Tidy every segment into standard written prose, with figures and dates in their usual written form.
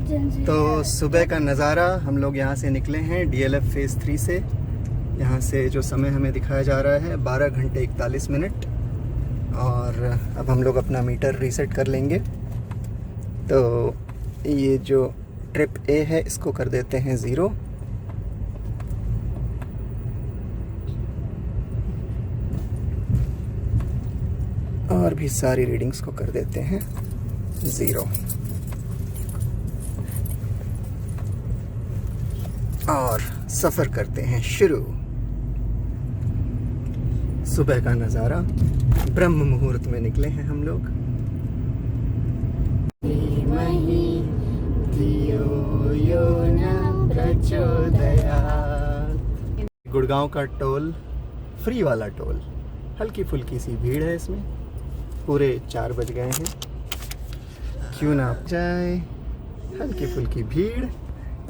तो सुबह का नज़ारा, हम लोग यहाँ से निकले हैं DLF फेज़ 3 से। यहाँ से जो समय हमें दिखाया जा रहा है 12 घंटे 41 मिनट। और अब हम लोग अपना मीटर रीसेट कर लेंगे। तो ये जो ट्रिप A है इसको कर देते हैं 0। और भी सारी रीडिंग्स को कर देते हैं 0। और सफ़र करते हैं शुरू। सुबह का नज़ारा, ब्रह्म मुहूर्त में निकले हैं हम लोग। गुड़गांव का टोल, फ्री वाला टोल। हल्की फुल्की सी भीड़ है इसमें। पूरे 4 बज गए हैं, क्यों ना जाए। हल्की फुल्की भीड़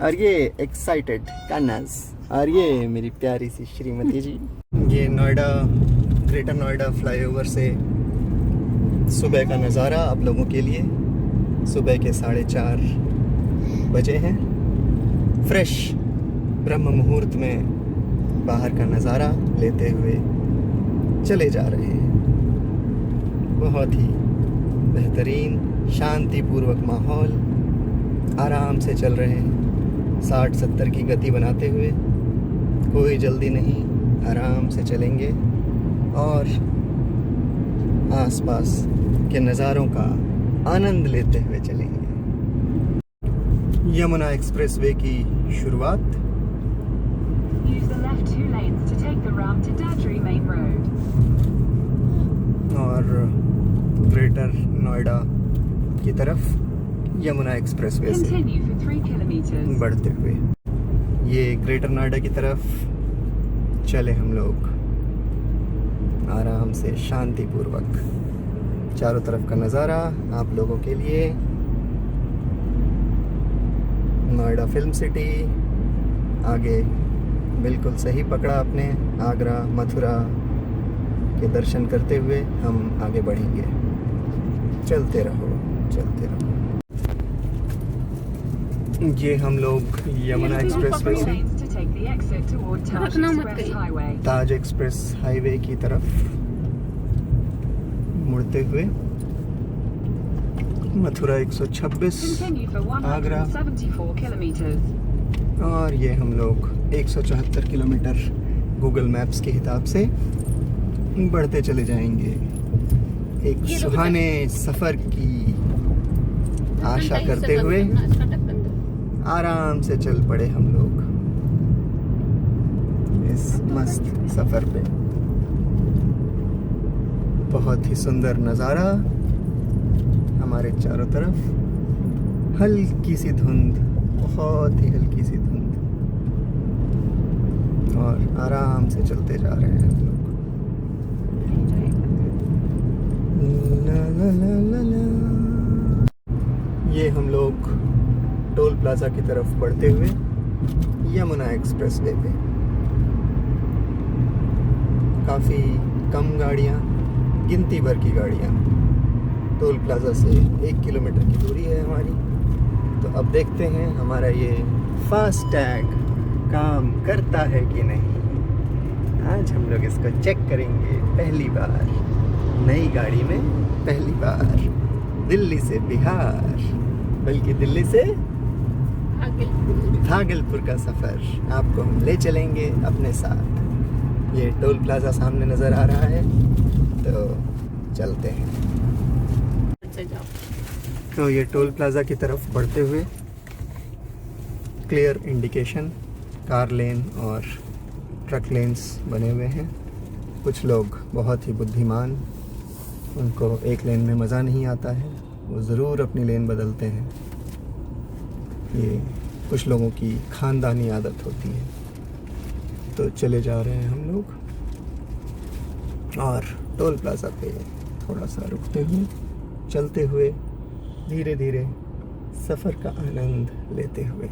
और ये एक्साइटेड कान्नास और ये मेरी प्यारी सी श्रीमती जी। ये नोएडा, ग्रेटर नोएडा फ्लाईओवर से सुबह का नज़ारा आप लोगों के लिए। सुबह के 4:30 बजे हैं। फ्रेश ब्रह्म मुहूर्त में बाहर का नज़ारा लेते हुए चले जा रहे हैं। बहुत ही बेहतरीन शांतिपूर्वक माहौल, आराम से चल रहे हैं 60-70 की गति बनाते हुए। कोई जल्दी नहीं, आराम से चलेंगे और आसपास के नज़ारों का आनंद लेते हुए चलेंगे। यमुना एक्सप्रेसवे की शुरुआत। और ग्रेटर नोएडा की तरफ यमुना एक्सप्रेसवे से बढ़ते हुए ये ग्रेटर नोएडा की तरफ चले हम लोग आराम से, शांतिपूर्वक। चारों तरफ का नज़ारा आप लोगों के लिए। नोएडा फिल्म सिटी आगे बिल्कुल सही पकड़ा आपने। आगरा, मथुरा के दर्शन करते हुए हम आगे बढ़ेंगे। चलते रहो, चलते रहो। ये हम लोग यमुना एक्सप्रेसवे से ताज एक्सप्रेस हाईवे की तरफ मुड़ते हुए मथुरा 126, आगरा, और ये हम लोग 174 किलोमीटर गूगल मैप्स के हिसाब से बढ़ते चले जाएंगे। एक सुहाने सफ़र की आशा करते हुए आराम से चल पड़े हम लोग इस मस्त सफ़र पे। बहुत ही सुंदर नज़ारा, हमारे चारों तरफ हल्की सी धुंध, बहुत ही हल्की सी धुंध, और आराम से चलते जा रहे हैं हम लोग। ला ला ला ला ला। ये हम लोग टोल प्लाजा की तरफ बढ़ते हुए यमुना एक्सप्रेसवे पे। काफ़ी कम गाड़ियाँ, गिनती भर की गाड़ियाँ। टोल प्लाजा से 1 किलोमीटर की दूरी है हमारी। तो अब देखते हैं हमारा ये फास्टैग काम करता है कि नहीं। आज हम लोग इसको चेक करेंगे पहली बार, नई गाड़ी में पहली बार। दिल्ली से बिहार, बल्कि दिल्ली से भागलपुर का सफ़र आपको हम ले चलेंगे अपने साथ। ये टोल प्लाजा सामने नज़र आ रहा है, तो चलते हैं। तो ये टोल प्लाजा की तरफ बढ़ते हुए क्लियर इंडिकेशन, कार लेन और ट्रक लेन्स बने हुए हैं। कुछ लोग बहुत ही बुद्धिमान, उनको एक लेन में मज़ा नहीं आता है, वो ज़रूर अपनी लेन बदलते हैं। ये कुछ लोगों की ख़ानदानी आदत होती है। तो चले जा रहे हैं हम लोग और टोल प्लाजा पे थोड़ा सा रुकते हुए, चलते हुए, धीरे धीरे सफ़र का आनंद लेते हुए।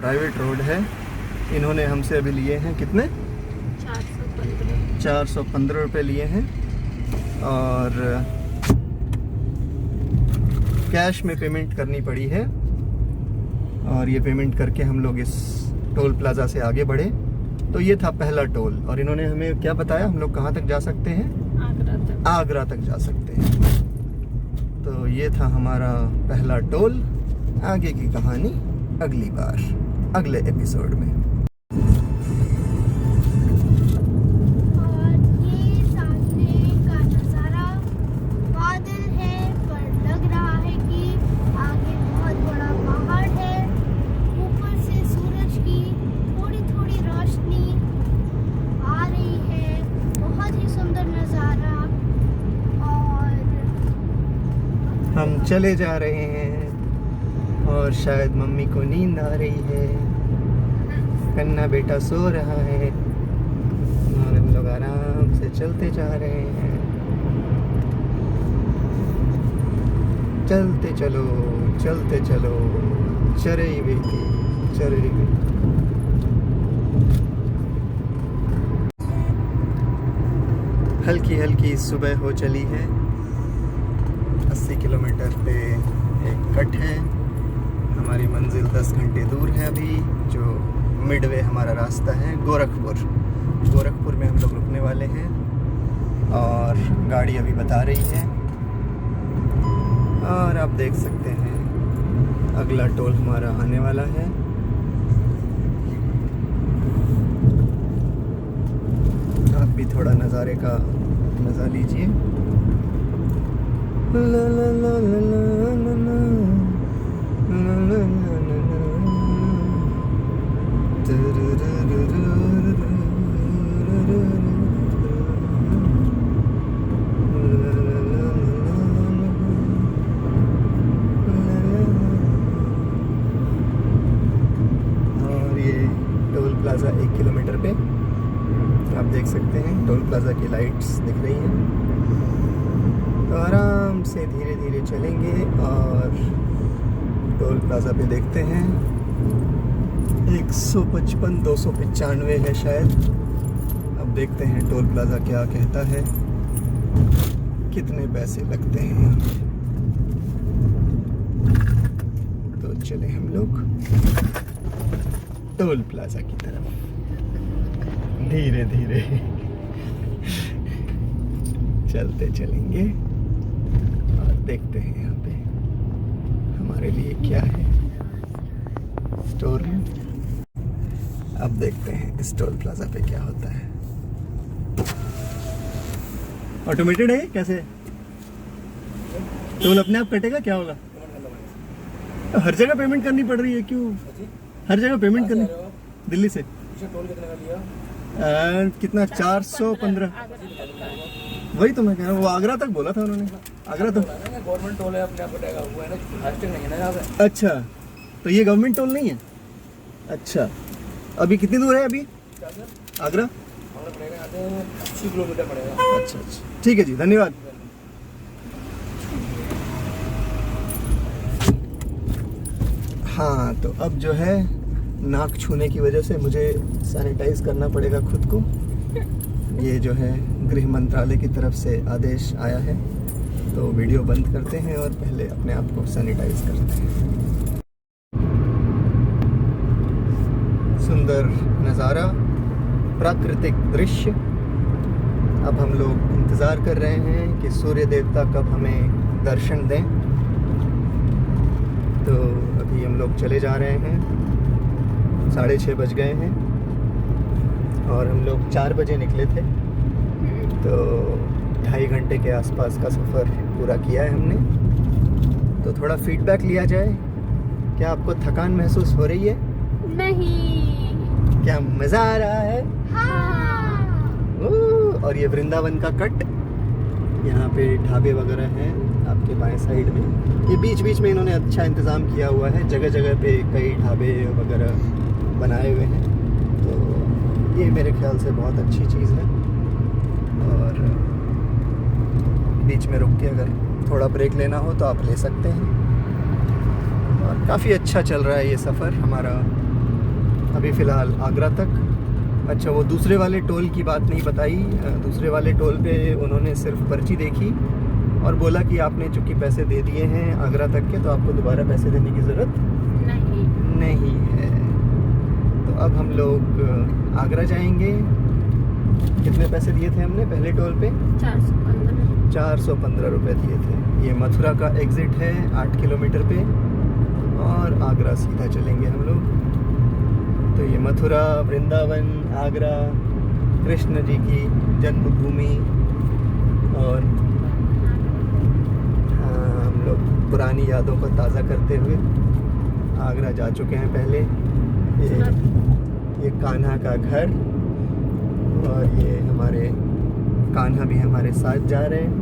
प्राइवेट रोड है। इन्होंने हमसे अभी लिए हैं कितने? 415 रुपये लिए हैं। और कैश में पेमेंट करनी पड़ी है और ये पेमेंट करके हम लोग इस टोल प्लाज़ा से आगे बढ़े। तो ये था पहला टोल, और इन्होंने हमें क्या बताया, हम लोग कहाँ तक जा सकते हैं? आगरा तक जा सकते हैं। तो ये था हमारा पहला टोल। आगे की कहानी अगली बार, अगले एपिसोड में। हम चले जा रहे हैं और शायद मम्मी को नींद आ रही है। कन्ना बेटा सो रहा है और हम लोग आराम से चलते जा रहे हैं। चलते चलो, चलते चलो, चरे बेटी चरे बेटी। हल्की हल्की सुबह हो चली है। 80 किलोमीटर पे एक कट है। हमारी मंजिल 10 घंटे दूर है अभी, जो मिडवे हमारा रास्ता है गोरखपुर में हम लोग रुकने वाले हैं। और गाड़ी अभी बता रही है, और आप देख सकते हैं अगला टोल हमारा आने वाला है। आप भी थोड़ा नज़ारे का मज़ा लीजिए। ला ला ला ला ला ला ला ला ला ला और ये टोल प्लाज़ा 1 किलोमीटर पे आप देख सकते हैं, टोल प्लाज़ा की लाइट्स दिख रही हैं। तो आराम से धीरे धीरे चलेंगे और टोल प्लाज़ा पे देखते हैं 155 295 है शायद। अब देखते हैं टोल प्लाज़ा क्या कहता है, कितने पैसे लगते हैं। तो चले हम लोग टोल प्लाज़ा की तरफ धीरे धीरे चलते चलेंगे और देखते हैं यहाँ पे हमारे लिए क्या है स्टोर रूम। अब देखते हैं इस टोल प्लाज़ा पे क्या होता है। ऑटोमेटेड है कैसे? टोल अपने आप कटेगा, क्या होगा? तो हर जगह पेमेंट करनी पड़ रही है, क्यों हर जगह पेमेंट करनी? दिल्ली से टोल कितना का लिया? कितना 415। वही तो मैं कह रहा हूँ, वो आगरा तक बोला था उन्होंने। आगरा तो गवर्नमेंट टोल है, अपने आप कटेगा, वो है ना, फास्टैग नहीं है ना यहाँ पे। अच्छा, तो ये गवर्नमेंट टोल नहीं है? अच्छा, अभी कितनी दूर है अभी आगरा? पड़ेगा यहाँ से 80 किलोमीटर पड़ेगा। अच्छा अच्छा, ठीक है जी, धन्यवाद। हाँ, तो अब जो है नाक छूने की वजह से मुझे सैनिटाइज करना पड़ेगा खुद को। ये जो है गृह मंत्रालय की तरफ से आदेश आया है। तो वीडियो बंद करते हैं और पहले अपने आप को सैनिटाइज करते हैं। सुंदर नज़ारा, प्राकृतिक दृश्य। अब हम लोग इंतज़ार कर रहे हैं कि सूर्य देवता कब हमें दर्शन दें। तो अभी हम लोग चले जा रहे हैं, 6:30 बज गए हैं और हम लोग 4 बजे निकले थे। तो 2.5 घंटे के आसपास का सफ़र पूरा किया है हमने। तो थोड़ा फीडबैक लिया जाए, क्या आपको थकान महसूस हो रही है? नहीं। क्या मज़ा आ रहा है? हाँ। और ये वृंदावन का कट, यहाँ पे ढाबे वगैरह हैं आपके बाएं साइड में। ये बीच बीच में इन्होंने अच्छा इंतज़ाम किया हुआ है, जगह जगह पे कई ढाबे वगैरह बनाए हुए हैं। तो ये मेरे ख्याल से बहुत अच्छी चीज़ है। और बीच में रुक के अगर थोड़ा ब्रेक लेना हो तो आप ले सकते हैं। और काफ़ी अच्छा चल रहा है ये सफ़र हमारा अभी फ़िलहाल आगरा तक। अच्छा, वो दूसरे वाले टोल की बात नहीं बताई। दूसरे वाले टोल पे उन्होंने सिर्फ पर्ची देखी और बोला कि आपने चूँकि पैसे दे दिए हैं आगरा तक के, तो आपको दोबारा पैसे देने की ज़रूरत नहीं है। तो अब हम लोग आगरा जाएंगे। कितने पैसे दिए थे हमने पहले टोल पे? 415। 415 रुपये दिए थे। ये मथुरा का एग्ज़िट है 8 किलोमीटर पे, और आगरा सीधा चलेंगे हम लोग। तो ये मथुरा, वृंदावन, आगरा, कृष्ण जी की जन्मभूमि, और हम लोग पुरानी यादों को ताज़ा करते हुए आगरा जा चुके हैं पहले। ये कान्हा का घर, और ये हमारे कान्हा भी हमारे साथ जा रहे हैं।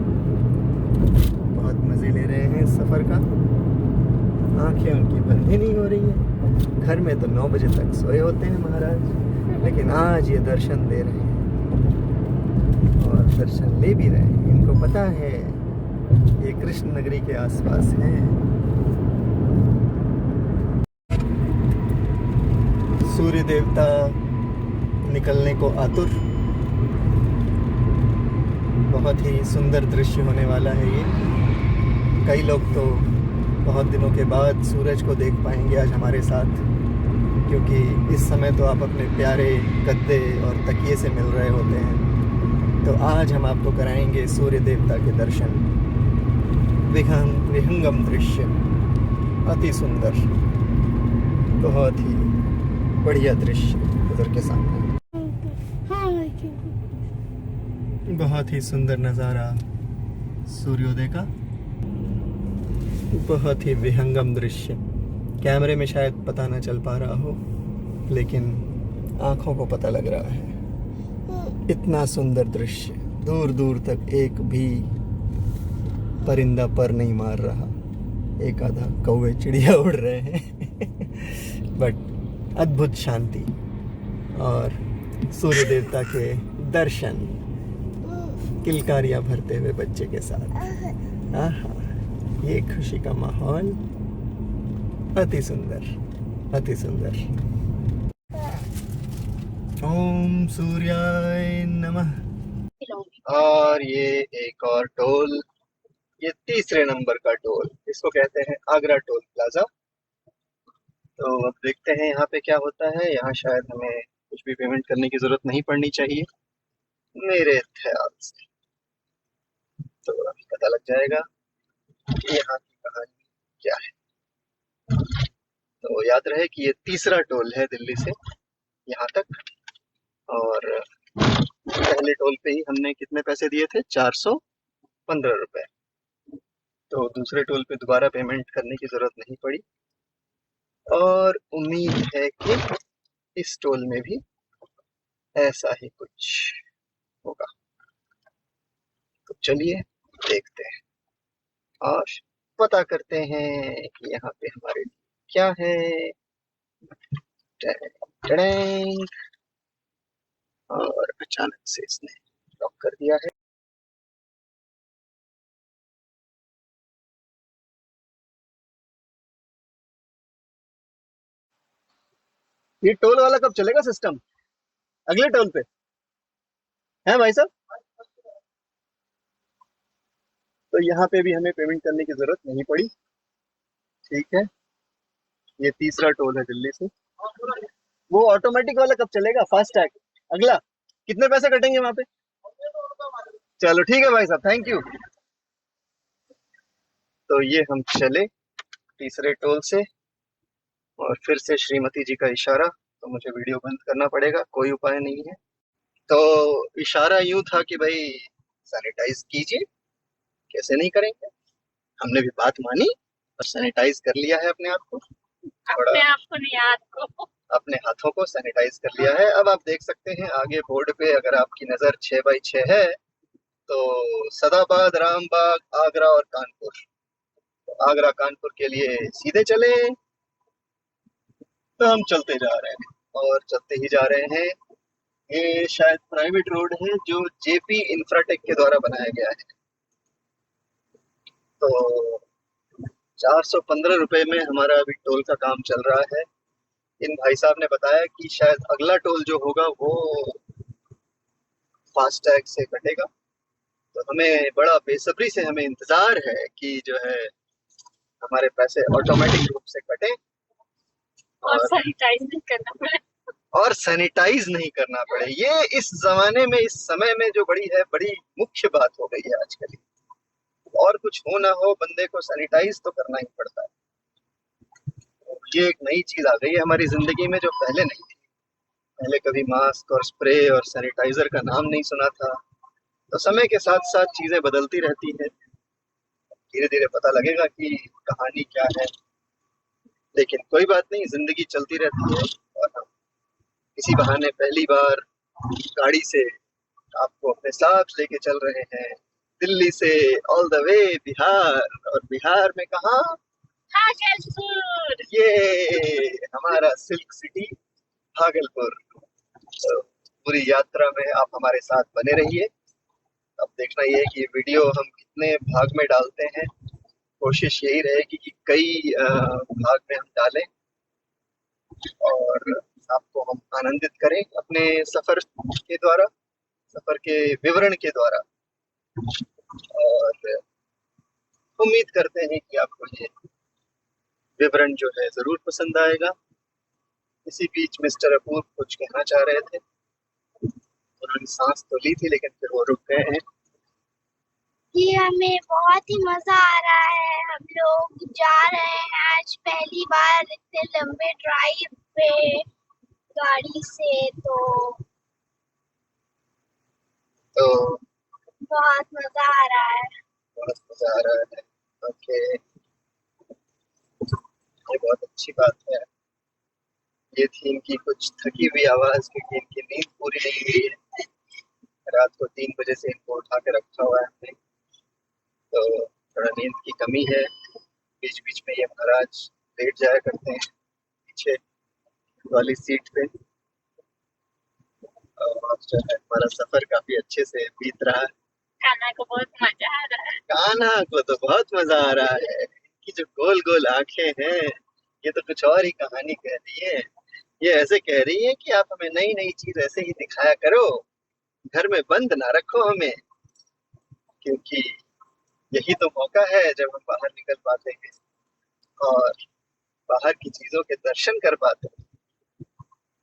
बहुत मज़े ले रहे हैं इस सफ़र का। आंखें उनकी बंद ही नहीं हो रही है। घर में तो 9 बजे तक सोए होते हैं महाराज, लेकिन आज ये दर्शन दे रहे हैं और दर्शन ले भी रहे हैं। इनको पता है ये कृष्ण नगरी के आसपास हैं। सूर्य देवता निकलने को आतुर। बहुत ही सुंदर दृश्य होने वाला है ये। कई लोग तो बहुत दिनों के बाद सूरज को देख पाएंगे आज हमारे साथ, क्योंकि इस समय तो आप अपने प्यारे गद्दे और तकिए से मिल रहे होते हैं। तो आज हम आपको कराएंगे सूर्य देवता के दर्शन। विहंगम दृश्य, अति सुंदर, बहुत ही बढ़िया दृश्य उधर के सामने। बहुत ही सुंदर नज़ारा सूर्योदय का, बहुत ही विहंगम दृश्य। कैमरे में शायद पता ना चल पा रहा हो, लेकिन आँखों को पता लग रहा है। इतना सुंदर दृश्य, दूर दूर तक एक भी परिंदा पर नहीं मार रहा। एक आधा कौवे चिड़िया उड़ रहे हैं बट अद्भुत शांति और सूर्य देवता के दर्शन, किलकारियां भरते हुए बच्चे के साथ। आहा, ये खुशी का माहौल, अति सुंदर, अति सुंदर। ओम सूर्याय नमः। और ये एक और टोल, ये तीसरे नंबर का टोल, इसको कहते हैं आगरा टोल प्लाजा। तो अब देखते हैं यहाँ पे क्या होता है। यहाँ शायद हमें कुछ भी पेमेंट करने की जरूरत नहीं पड़नी चाहिए मेरे ख्याल से। तो अभी पता लग जाएगा कि यहाँ की कहानी क्या है। तो याद रहे कि ये तीसरा टोल है दिल्ली से यहाँ तक, और पहले टोल पे ही हमने कितने पैसे दिए थे? 415 रुपए। तो दूसरे टोल पे दोबारा पेमेंट करने की जरूरत नहीं पड़ी, और उम्मीद है कि इस टोल में भी ऐसा ही कुछ होगा। तो चलिए देखते हैं और पता करते हैं कि यहाँ पे हमारे लिए क्या है। टैडैंग, और अचानक से इसने लॉक कर दिया है। ये टोल वाला कब चलेगा सिस्टम? अगले टोल पे है भाई साहब? तो यहाँ पे भी हमें पेमेंट करने की जरूरत नहीं पड़ी। ठीक है, ये तीसरा टोल है दिल्ली से। वो ऑटोमेटिक वाला कब चलेगा? फास्ट टैग अगला कितने पैसे कटेंगे वहां पे? चलो ठीक है भाई साहब, थैंक यू। तो ये हम चले तीसरे टोल से, और फिर से श्रीमती जी का इशारा, तो मुझे वीडियो बंद करना पड़ेगा, कोई उपाय नहीं है। तो इशारा यूं था कि भाई सैनिटाइज कीजिए। कैसे नहीं करेंगे, हमने भी बात मानी और सैनिटाइज कर लिया है अपने आप को। अपने आप को नहीं, हाथ को, अपने हाथों को सैनिटाइज कर लिया है। अब आप देख सकते हैं आगे बोर्ड पे, अगर आपकी नज़र 6x6 है तो सदाबाद, रामबाग, आगरा और कानपुर। तो आगरा कानपुर के लिए सीधे चले। तो हम चलते जा रहे हैं और चलते ही जा रहे हैं। ये शायद प्राइवेट रोड है जो जेपी इंफ्राटेक के द्वारा बनाया गया है। तो 415 रुपए में हमारा अभी टोल का काम चल रहा है। इन भाई साहब ने बताया कि शायद अगला टोल जो होगा वो फास्टैग से कटेगा। तो हमें बड़ा बेसब्री से हमें इंतजार है कि जो है हमारे पैसे ऑटोमेटिक रूप से कटें और सैनिटाइज नहीं करना पड़े। और सैनिटाइज नहीं करना पड़े। ये इस जमाने में, इस समय में जो बड़ी मुख्य बात हो गई है आजकल। और कुछ हो ना हो, बंदे को सैनिटाइज तो करना ही पड़ता है। ये एक नई चीज आ गई है हमारी जिंदगी में, जो पहले नहीं थी। पहले कभी मास्क और स्प्रे और सैनिटाइजर का नाम नहीं सुना था। तो समय के साथ साथ चीजें बदलती रहती है। धीरे धीरे पता लगेगा कि कहानी क्या है। लेकिन कोई बात नहीं, जिंदगी चलती रहती है। और हम इसी बहाने पहली बार गाड़ी से आपको अपने साथ लेके चल रहे हैं, दिल्ली से ऑल द वे बिहार। और बिहार में कहाँ? भागलपुर। ये हमारा सिल्क सिटी भागलपुर। तो पूरी यात्रा में आप हमारे साथ बने रहिए। अब देखना ये है कि ये वीडियो हम कितने भाग में डालते हैं। कोशिश यही रहेगी कि कई भाग में हम डालें और आपको हम आनंदित करें अपने सफर के द्वारा, सफर के विवरण के द्वारा। और उम्मीद करते हैं कि आपको ये विवरण जो है जरूर पसंद आएगा। इसी बीच मिस्टर अपूर्व कुछ कहना चाह रहे थे। उन्होंने सांस तो ली थी लेकिन फिर वो रुक गए हैं। जी हमें बहुत ही मजा आ रहा है। हम लोग जा रहे हैं आज पहली बार इतने लंबे ड्राइव पे गाड़ी से, तो बहुत मजा आ रहा है। बहुत मजा आ रहा है। ओके, ये बहुत अच्छी बात है। ये थी इनकी कुछ थकी हुई आवाज, क्योंकि इनकी नींद पूरी नहीं हुई है। रात को 3 बजे से इनको उठा के रखा हुआ है हमने, तो थोड़ा नींद की कमी है। बीच बीच में ये महाराज लेट जाया करते हैं पीछे वाली सीट पे। और जो है हमारा सफर काफी अच्छे से बीत रहा है। कान्हा को बहुत मजा आ रहा है। कान्हा को तो बहुत मजा आ रहा है। कि जो गोल गोल आंखें हैं, ये तो कुछ और ही कहानी कह रही है। ये ऐसे कह रही है कि आप हमें नई नई चीज ऐसे ही दिखाया करो, घर में बंद ना रखो हमें, क्योंकि यही तो मौका है जब हम बाहर निकल पाते हैं और बाहर की चीजों के दर्शन कर पाते हैं।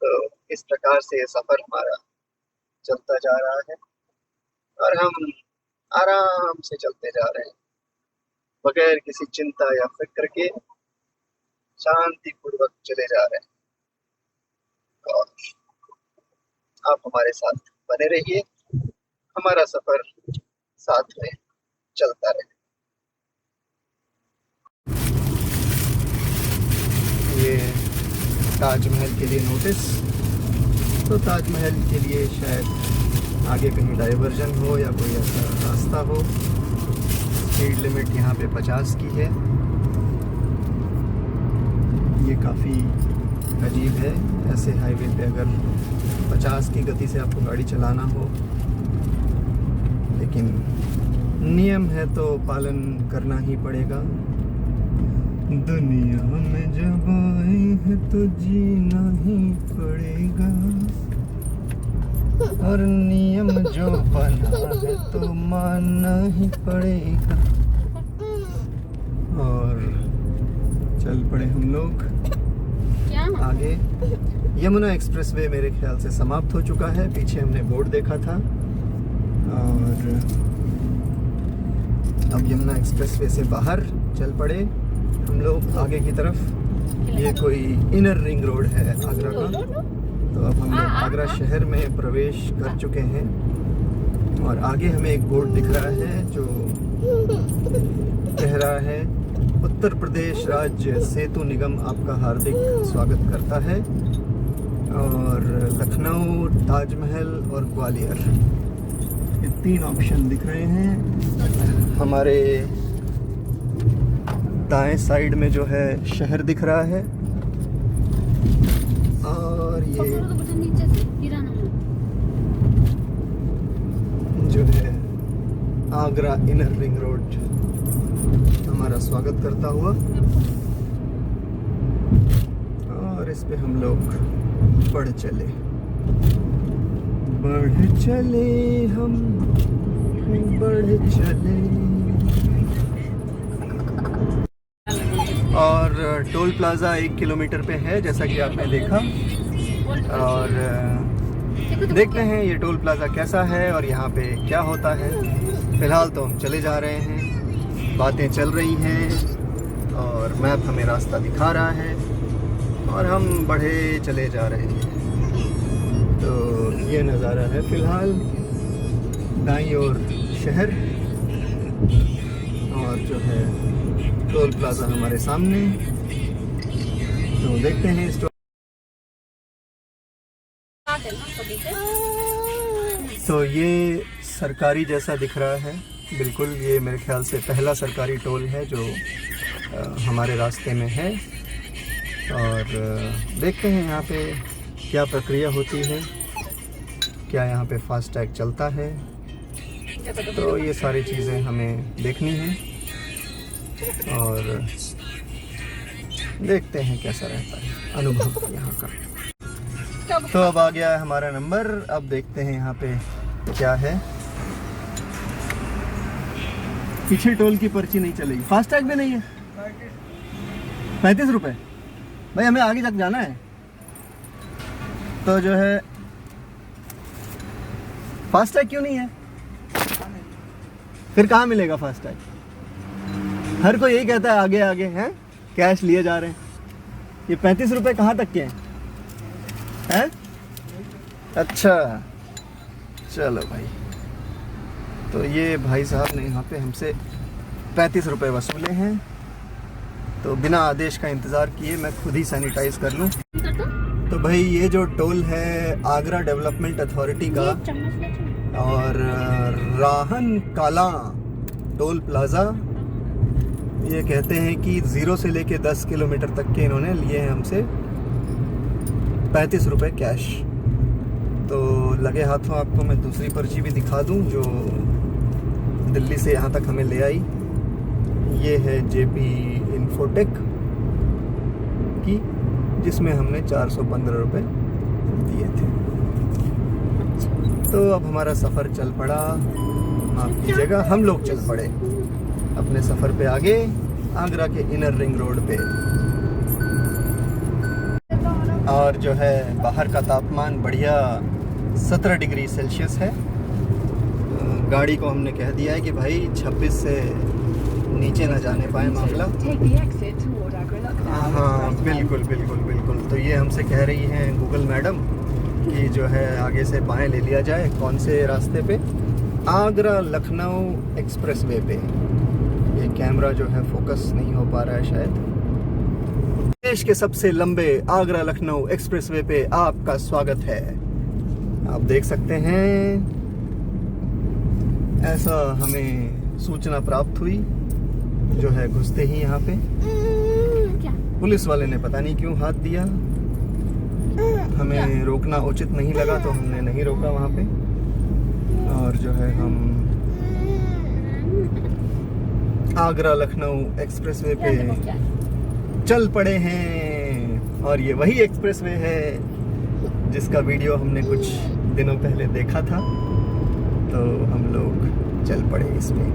तो इस प्रकार से ये सफर हमारा चलता जा रहा है और हम आराम से चलते जा रहे हैं, बगैर किसी चिंता या फिक्र के शांति पूर्वक चले जा रहे हैं। और आप हमारे साथ बने रहिए, हमारा सफर साथ में चलता रहे। ये ताजमहल के लिए नोटिस। तो ताजमहल के लिए शायद आगे कहीं डाइवर्जन हो या कोई ऐसा रास्ता हो। स्पीड लिमिट यहाँ पे 50 की है। ये काफ़ी अजीब है, ऐसे हाईवे पे अगर 50 की गति से आपको गाड़ी चलाना हो, लेकिन नियम है तो पालन करना ही पड़ेगा। दुनिया में जब आए हैं तो जीना ही पड़ेगा, और नियम जो बना है तो मानना ही पड़ेगा। और चल पड़े हम लोग क्या? आगे। यमुना एक्सप्रेसवे मेरे ख्याल से समाप्त हो चुका है। पीछे हमने बोर्ड देखा था। और अब यमुना एक्सप्रेसवे से बाहर चल पड़े हम लोग आगे की तरफ। ये कोई इनर रिंग रोड है आगरा का। तो अब हम लोग आगरा शहर में प्रवेश कर चुके हैं और आगे हमें एक बोर्ड दिख रहा है जो कह रहा है उत्तर प्रदेश राज्य सेतु निगम आपका हार्दिक स्वागत करता है। और लखनऊ, ताजमहल और ग्वालियर, ये 3 ऑप्शन दिख रहे हैं। हमारे दाएं साइड में जो है शहर दिख रहा है और ये जो है आगरा इनर रिंग रोड हमारा स्वागत करता हुआ। और इस पे हम लोग बढ़ चले हम बढ़ चले। और टोल प्लाज़ा 1 किलोमीटर पे है, जैसा कि आपने देखा। और देखते हैं ये टोल प्लाज़ा कैसा है और यहाँ पे क्या होता है। फ़िलहाल तो हम चले जा रहे हैं, बातें चल रही हैं और मैप हमें रास्ता दिखा रहा है और हम बढ़े चले जा रहे हैं। तो ये नज़ारा है फ़िलहाल, दाईं ओर शहर और जो है टोल प्लाज़ा हमारे सामने। तो देखते हैं इस तो ये सरकारी जैसा दिख रहा है बिल्कुल। ये मेरे ख्याल से पहला सरकारी टोल है जो हमारे रास्ते में है। और देखते हैं यहाँ पे क्या प्रक्रिया होती है, क्या यहाँ पे फास्टैग चलता है। तो ये सारी चीज़ें हमें देखनी हैं और देखते हैं कैसा रहता है अनुभव यहाँ का। तो अब आ गया है हमारा नंबर। अब देखते हैं यहाँ पे क्या है। पीछे टोल की पर्ची नहीं चलेगी, फास्टैग भी नहीं है। 35 रुपये भाई, हमें आगे तक जाना है। तो जो है फास्टैग क्यों नहीं है? फिर कहाँ मिलेगा फास्टैग? हर कोई यही कहता है आगे आगे हैं, कैश लिए जा रहे हैं। ये 35 रुपये कहाँ तक के हैं? अच्छा चलो भाई। तो ये भाई साहब ने यहाँ पे हमसे 35 रुपये वसूले हैं। तो बिना आदेश का इंतज़ार किए मैं खुद ही सैनिटाइज कर लूँ। तो भाई ये जो टोल है आगरा डेवलपमेंट अथॉरिटी का और राहन काला टोल प्लाज़ा, ये कहते हैं कि 0 से लेके 10 किलोमीटर तक के इन्होंने लिए हैं हमसे 35 रुपये कैश। तो लगे हाथों आपको मैं दूसरी पर्ची भी दिखा दूं जो दिल्ली से यहाँ तक हमें ले आई। ये है JP इन्फोटेक की, जिसमें हमने 415 रुपये दिए थे। तो अब हमारा सफ़र चल पड़ा आपकी जगह, हम लोग चल पड़े अपने सफ़र पे आगे आगरा के इनर रिंग रोड पे। और जो है बाहर का तापमान बढ़िया 17 डिग्री सेल्सियस है। गाड़ी को हमने कह दिया है कि भाई 26 से नीचे ना जाने पाए मामला। हाँ बिल्कुल बिल्कुल बिल्कुल। तो ये हमसे कह रही हैं गूगल मैडम कि जो है आगे से बाएं ले लिया जाए। कौन से रास्ते पे? आगरा लखनऊ एक्सप्रेसवे पे। ये कैमरा जो है फोकस नहीं हो पा रहा है शायद। देश के सबसे लंबे आगरा लखनऊ एक्सप्रेसवे पे आपका स्वागत है। आप देख सकते हैं ऐसा हमें सूचना प्राप्त हुई जो है घुसते ही यहाँ पे। पुलिस वाले ने पता नहीं क्यों हाथ दिया, हमें रोकना उचित नहीं लगा तो हमने नहीं रोका वहाँ पे। और जो है हम आगरा लखनऊ एक्सप्रेसवे पे चल पड़े हैं। और ये वही एक्सप्रेसवे है जिसका वीडियो हमने कुछ दिनों पहले देखा था। तो हम लोग चल पड़े इसमें।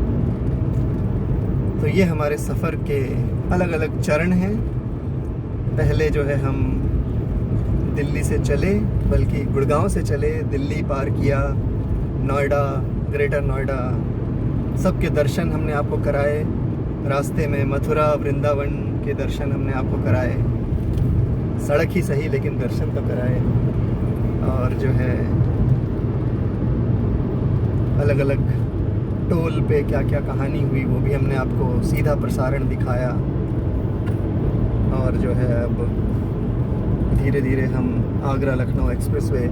तो ये हमारे सफ़र के अलग अलग चरण हैं। पहले जो है हम दिल्ली से चले, बल्कि गुड़गांव से चले, दिल्ली पार किया, नोएडा, ग्रेटर नोएडा, सबके दर्शन हमने आपको कराए। रास्ते में मथुरा, वृंदावन के दर्शन हमने आपको कराए। सड़क ही सही लेकिन दर्शन तो कराए। और जो है अलग अलग टोल पे क्या क्या कहानी हुई वो भी हमने आपको सीधा प्रसारण दिखाया। और जो है अब धीरे धीरे हम आगरा लखनऊ एक्सप्रेसवे,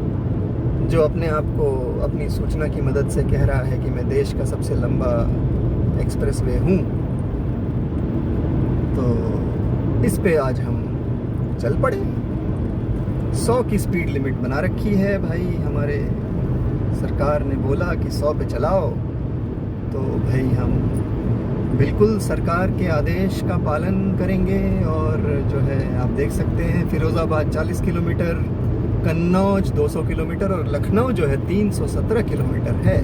जो अपने आप को अपनी सूचना की मदद से कह रहा है कि मैं देश का सबसे लंबा एक्सप्रेसवे हूँ, तो इस पे आज हम चल पड़े। 100 की स्पीड लिमिट बना रखी है भाई, हमारे सरकार ने बोला कि 100 पे चलाओ। तो भाई हम बिल्कुल सरकार के आदेश का पालन करेंगे। और जो है आप देख सकते हैं फिरोज़ाबाद 40 किलोमीटर, कन्नौज 200 किलोमीटर और लखनऊ जो है 317 किलोमीटर है।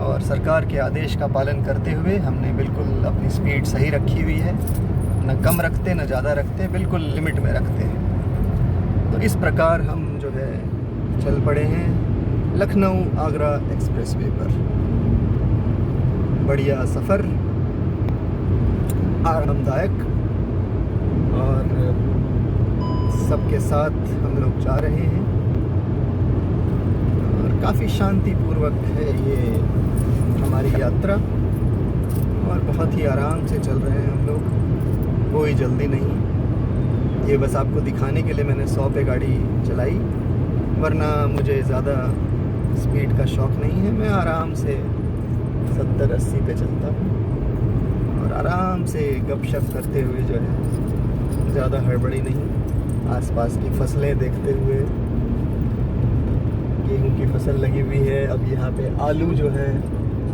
और सरकार के आदेश का पालन करते हुए हमने बिल्कुल अपनी स्पीड सही रखी हुई है। ना कम रखते ना ज़्यादा रखते, बिल्कुल लिमिट में रखते हैं। तो इस प्रकार हम जो है चल पड़े हैं लखनऊ आगरा एक्सप्रेसवे पर। बढ़िया सफ़र, आरामदायक, और सबके साथ हम लोग जा रहे हैं और काफ़ी शांतिपूर्वक है ये हमारी यात्रा और बहुत ही आराम से चल रहे हैं हम लोग, कोई जल्दी नहीं। ये बस आपको दिखाने के लिए मैंने 100 पे गाड़ी चलाई, वरना मुझे ज़्यादा स्पीड का शौक़ नहीं है। मैं आराम से 70-80 पे चलता हूँ और आराम से गपशप करते हुए जो है, ज़्यादा हड़बड़ी नहीं, आसपास की फसलें देखते हुए। गेहूं की फसल लगी हुई है, अब यहाँ पे आलू जो है,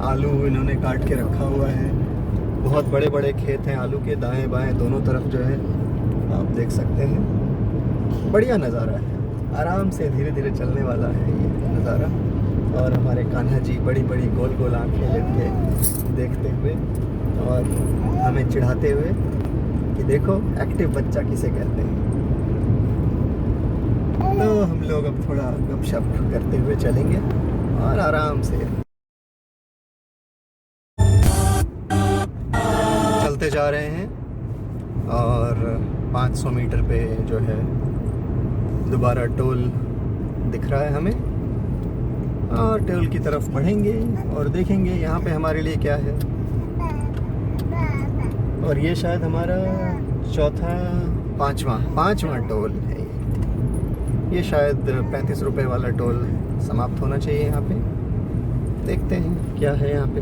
आलू इन्होंने काट के रखा हुआ है। बहुत बड़े बड़े खेत हैं आलू के, दाएं बाएं दोनों तरफ जो है आप देख सकते हैं। बढ़िया नज़ारा है, आराम से धीरे धीरे चलने वाला है ये नज़ारा। और हमारे कान्हा जी बड़ी बड़ी गोल गोल आँखें लेके देखते हुए और हमें चिढ़ाते हुए कि देखो एक्टिव बच्चा किसे कहते हैं। तो हम लोग अब थोड़ा गपशप करते हुए चलेंगे और आराम से चलते जा रहे हैं। और 500 मीटर पे जो है दोबारा टोल दिख रहा है हमें, और टोल की तरफ बढ़ेंगे और देखेंगे यहाँ पे हमारे लिए क्या है। और ये शायद हमारा पांचवा टोल है। ये शायद 35 रुपए वाला टोल समाप्त होना चाहिए यहाँ पे। देखते हैं क्या है यहाँ पे।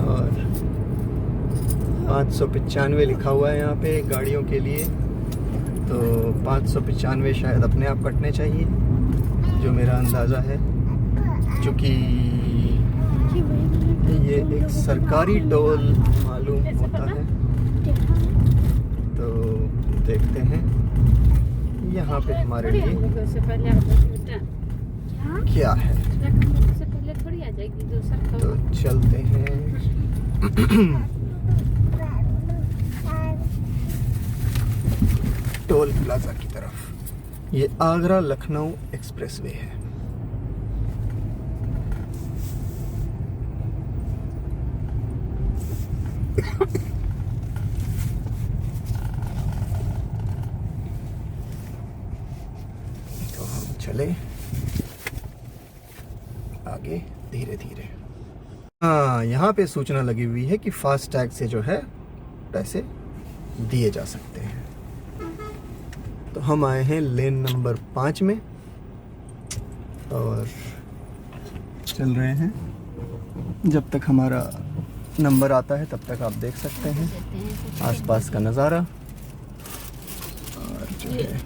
और 595 लिखा हुआ है यहाँ पे गाड़ियों के लिए, तो 595 शायद अपने आप कटने चाहिए, जो मेरा अंदाज़ा है, क्योंकि ये एक सरकारी टोल मालूम होता है। तो देखते हैं यहाँ पे हमारे लिए क्या है। तो चलते हैं टोल प्लाजा की तरफ। ये आगरा लखनऊ एक्सप्रेसवे है। तो हम चले आगे धीरे धीरे। हाँ, यहाँ पे सूचना लगी हुई है कि फास्ट टैग से जो है पैसे दिए जा सकते हैं। तो हम आए हैं लेन नंबर 5 में और चल रहे हैं। जब तक हमारा नंबर आता है तब तक आप देख सकते हैं आसपास का नज़ारा, और जो है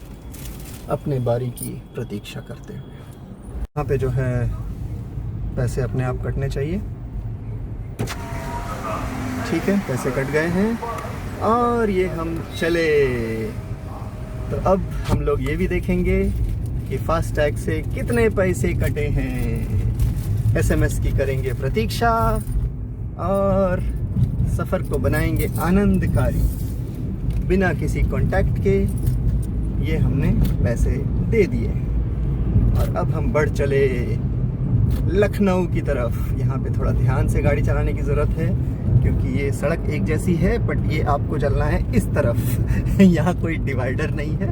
अपने बारी की प्रतीक्षा करते हुए। यहाँ पे जो है पैसे अपने आप कटने चाहिए। ठीक है, पैसे कट गए हैं और ये हम चले। तो अब हम लोग ये भी देखेंगे कि फास्ट टैग से कितने पैसे कटे हैं। एसएमएस की करेंगे प्रतीक्षा और सफ़र को बनाएंगे आनंदकारी बिना किसी कांटेक्ट के। ये हमने पैसे दे दिए और अब हम बढ़ चले लखनऊ की तरफ। यहाँ पे थोड़ा ध्यान से गाड़ी चलाने की ज़रूरत है क्योंकि ये सड़क एक जैसी है, बट ये आपको चलना है इस तरफ। यहाँ कोई डिवाइडर नहीं है,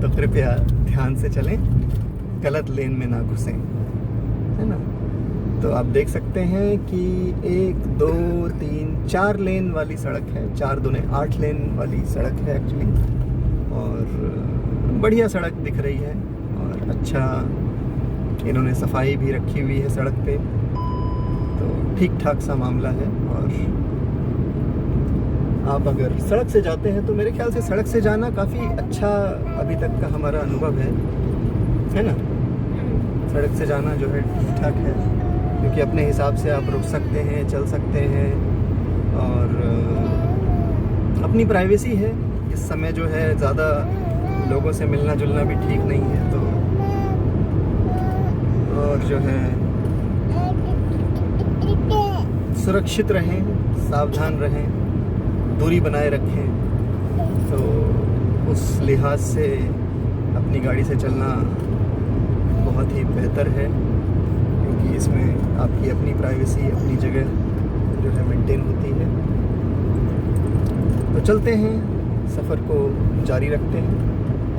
तो कृपया ध्यान से चलें, गलत लेन में ना घुसें, है ना। तो आप देख सकते हैं कि 1 2 3 4 लेन वाली सड़क है। 4 दूने 8 लेन वाली सड़क है एक्चुअली, और बढ़िया सड़क दिख रही है और अच्छा इन्होंने सफाई भी रखी हुई है सड़क पे, तो ठीक ठाक सा मामला है। और आप अगर सड़क से जाते हैं तो मेरे ख्याल से सड़क से जाना काफ़ी अच्छा अभी तक का हमारा अनुभव है ना। सड़क से जाना जो है ठीक ठाक है, क्योंकि अपने हिसाब से आप रुक सकते हैं, चल सकते हैं, और अपनी प्राइवेसी है। इस समय जो है ज़्यादा लोगों से मिलना जुलना भी ठीक नहीं है, तो और जो है सुरक्षित रहें, सावधान रहें, दूरी बनाए रखें। तो उस लिहाज से अपनी गाड़ी से चलना बहुत ही बेहतर है, क्योंकि इसमें आपकी अपनी प्राइवेसी, अपनी जगह जो है मेंटेन होती है। तो चलते हैं, सफ़र को जारी रखते हैं।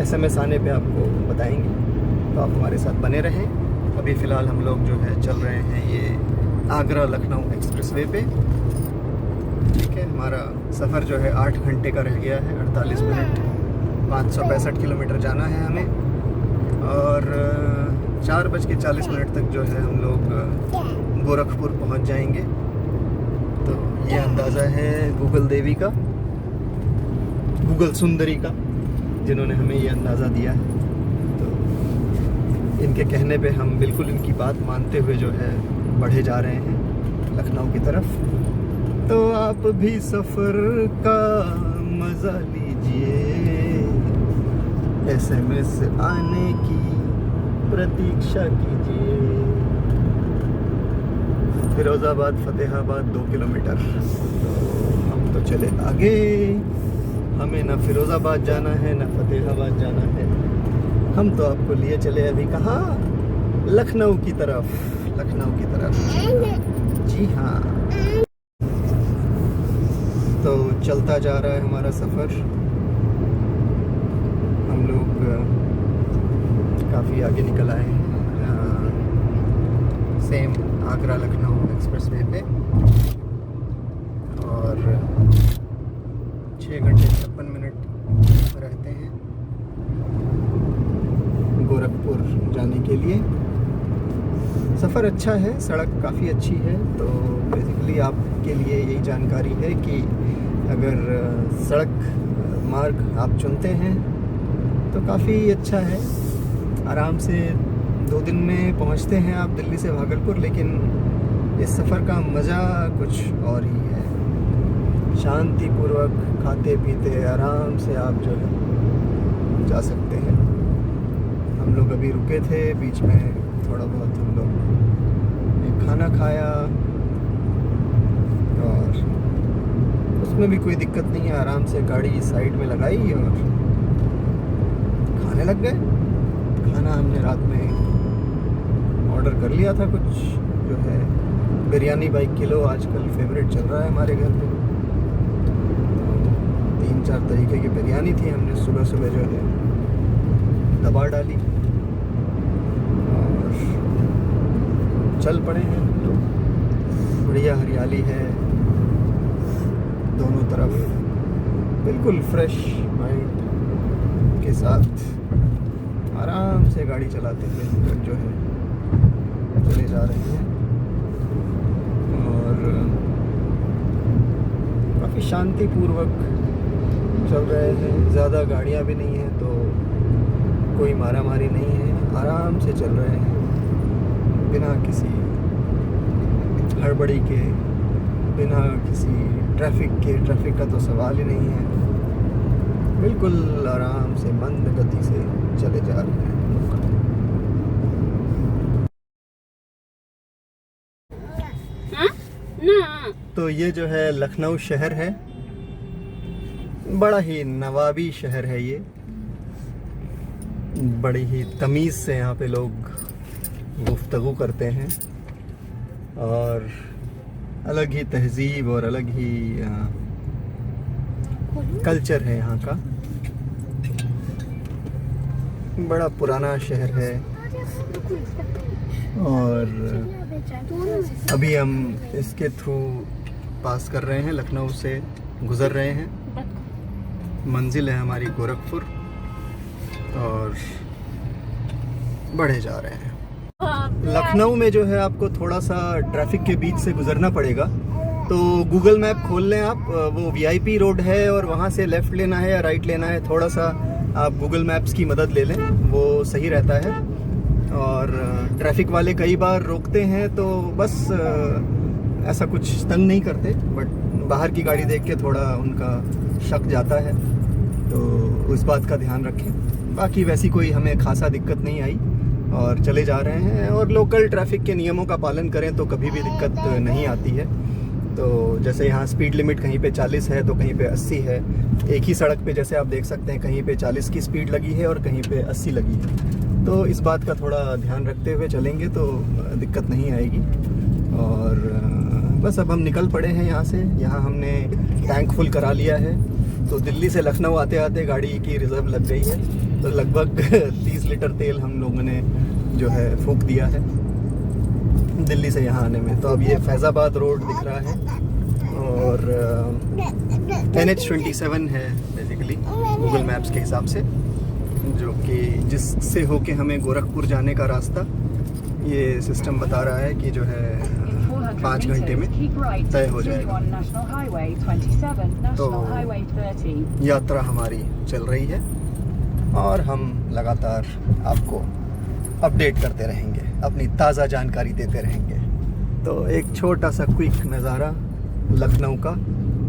SMS आने पे आपको बताएंगे, तो आप हमारे साथ बने रहें। अभी फ़िलहाल हम लोग जो है चल रहे हैं ये आगरा लखनऊ एक्सप्रेसवे पे। ठीक है, हमारा सफ़र जो है 8 घंटे का रह गया है, 48 मिनट, 565 किलोमीटर जाना है हमें, और 4:40 तक जो है हम लोग गोरखपुर पहुंच जाएंगे। तो ये अंदाज़ा है गूगल देवी का, गूगल सुंदरी का, जिन्होंने हमें ये अंदाज़ा दिया है। तो इनके कहने पे हम बिल्कुल इनकी बात मानते हुए जो है बढ़े जा रहे हैं लखनऊ की तरफ। तो आप भी सफ़र का मज़ा लीजिए, SMS आने की प्रतीक्षा कीजिए। फिरोज़ाबाद फतेहाबाद 2 किलोमीटर, तो हम तो चले आगे। हमें ना फिरोज़ाबाद जाना है ना फतेहाबाद जाना है, हम तो आपको लिए चले अभी कहाँ, लखनऊ की तरफ, लखनऊ की तरफ। जी हाँ, तो चलता जा रहा है हमारा सफ़र। हम लोग काफ़ी आगे निकल आए हैं सेम आगरा लखनऊ एक्सप्रेसवे पे, और 6 घंटे 56 मिनट रहते हैं गोरखपुर जाने के लिए। सफ़र अच्छा है, सड़क काफ़ी अच्छी है। तो बेसिकली आपके लिए यही जानकारी है कि अगर सड़क मार्ग आप चुनते हैं तो काफ़ी अच्छा है। आराम से 2 दिन में पहुंचते हैं आप दिल्ली से भागलपुर, लेकिन इस सफ़र का मज़ा कुछ और ही है। शांतिपूर्वक खाते पीते आराम से आप जो है जा सकते हैं। हम लोग अभी रुके थे, बीच में थोड़ा बहुत हम लोग एक खाना खाया, और उसमें भी कोई दिक्कत नहीं है। आराम से गाड़ी साइड में लगाई और खाने लग गए। खाना हमने रात में ऑर्डर कर लिया था कुछ, जो है बिरयानी बाई किलो आजकल फेवरेट चल रहा है हमारे घर पे। 3-4 तरीके की बिरयानी थी, हमने सुबह सुबह जो है दबा डाली और चल पड़े हैं हम लोग। बढ़िया हरियाली है दोनों तरफ, बिल्कुल फ्रेश माइंड के साथ आराम से गाड़ी चलाते हुए हम लोग जो है चले जा रहे हैं, और काफ़ी शांतिपूर्वक चल रहे हैं। ज़्यादा गाड़ियाँ भी नहीं हैं, तो कोई मारामारी नहीं है, आराम से चल रहे हैं बिना किसी हड़बड़ी के, बिना किसी ट्रैफिक का तो सवाल ही नहीं है। बिल्कुल आराम से मंद गति से चले जा रहे हैं। तो ये जो है लखनऊ शहर है, बड़ा ही नवाबी शहर है ये। बड़ी ही तमीज़ से यहाँ पे लोग गुफ्तगू करते हैं, और अलग ही तहजीब और अलग ही कल्चर है यहाँ का। बड़ा पुराना शहर है, और अभी हम इसके थ्रू पास कर रहे हैं, लखनऊ से गुज़र रहे हैं। मंजिल है हमारी गोरखपुर, और बढ़े जा रहे हैं। लखनऊ में जो है आपको थोड़ा सा ट्रैफिक के बीच से गुजरना पड़ेगा, तो गूगल मैप खोल लें आप। वो VIP रोड है और वहाँ से लेफ़्ट लेना है या राइट लेना है, थोड़ा सा आप गूगल मैप्स की मदद ले लें, वो सही रहता है। और ट्रैफिक वाले कई बार रोकते हैं, तो बस ऐसा कुछ तंग नहीं करते, बट बाहर की गाड़ी देख के थोड़ा उनका शक जाता है, तो उस बात का ध्यान रखें। बाकी वैसी कोई हमें खासा दिक्कत नहीं आई, और चले जा रहे हैं। और लोकल ट्रैफिक के नियमों का पालन करें तो कभी भी दिक्कत नहीं आती है। तो जैसे यहाँ स्पीड लिमिट कहीं पे 40 है तो कहीं पे 80 है। एक ही सड़क पे जैसे आप देख सकते हैं कहीं पे 40 की स्पीड लगी है और कहीं पे 80 लगी है। तो इस बात का थोड़ा ध्यान रखते हुए चलेंगे तो दिक्कत नहीं आएगी। और बस अब हम निकल पड़े हैं यहाँ से। यहाँ हमने टैंक फुल करा लिया है। तो दिल्ली से लखनऊ आते आते गाड़ी की रिज़र्व लग गई है, तो लगभग 30 लीटर तेल हम लोगों ने जो है फूंक दिया है दिल्ली से यहाँ आने में। तो अब ये फैज़ाबाद रोड दिख रहा है और NH27 है बेसिकली गूगल मैप्स के हिसाब से, जो कि जिससे होके हमें गोरखपुर जाने का रास्ता ये सिस्टम बता रहा है कि जो है 5 घंटे में तय हो जाएगा। तो यात्रा हमारी चल रही है और हम लगातार आपको अपडेट करते रहेंगे, अपनी ताज़ा जानकारी देते रहेंगे। तो एक छोटा सा क्विक नज़ारा लखनऊ का,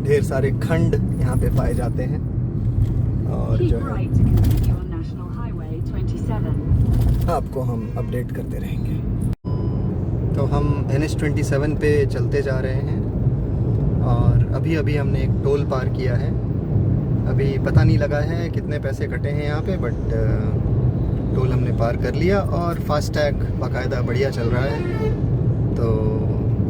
ढेर सारे खंड यहाँ पे पाए जाते हैं और जो है आपको हम अपडेट करते रहेंगे। तो हम NH27 पे चलते जा रहे हैं और अभी अभी हमने एक टोल पार किया है। अभी पता नहीं लगा है कितने पैसे कटे हैं यहाँ पे, बट टोल हमने पार कर लिया और फास्टैग बाकायदा बढ़िया चल रहा है। तो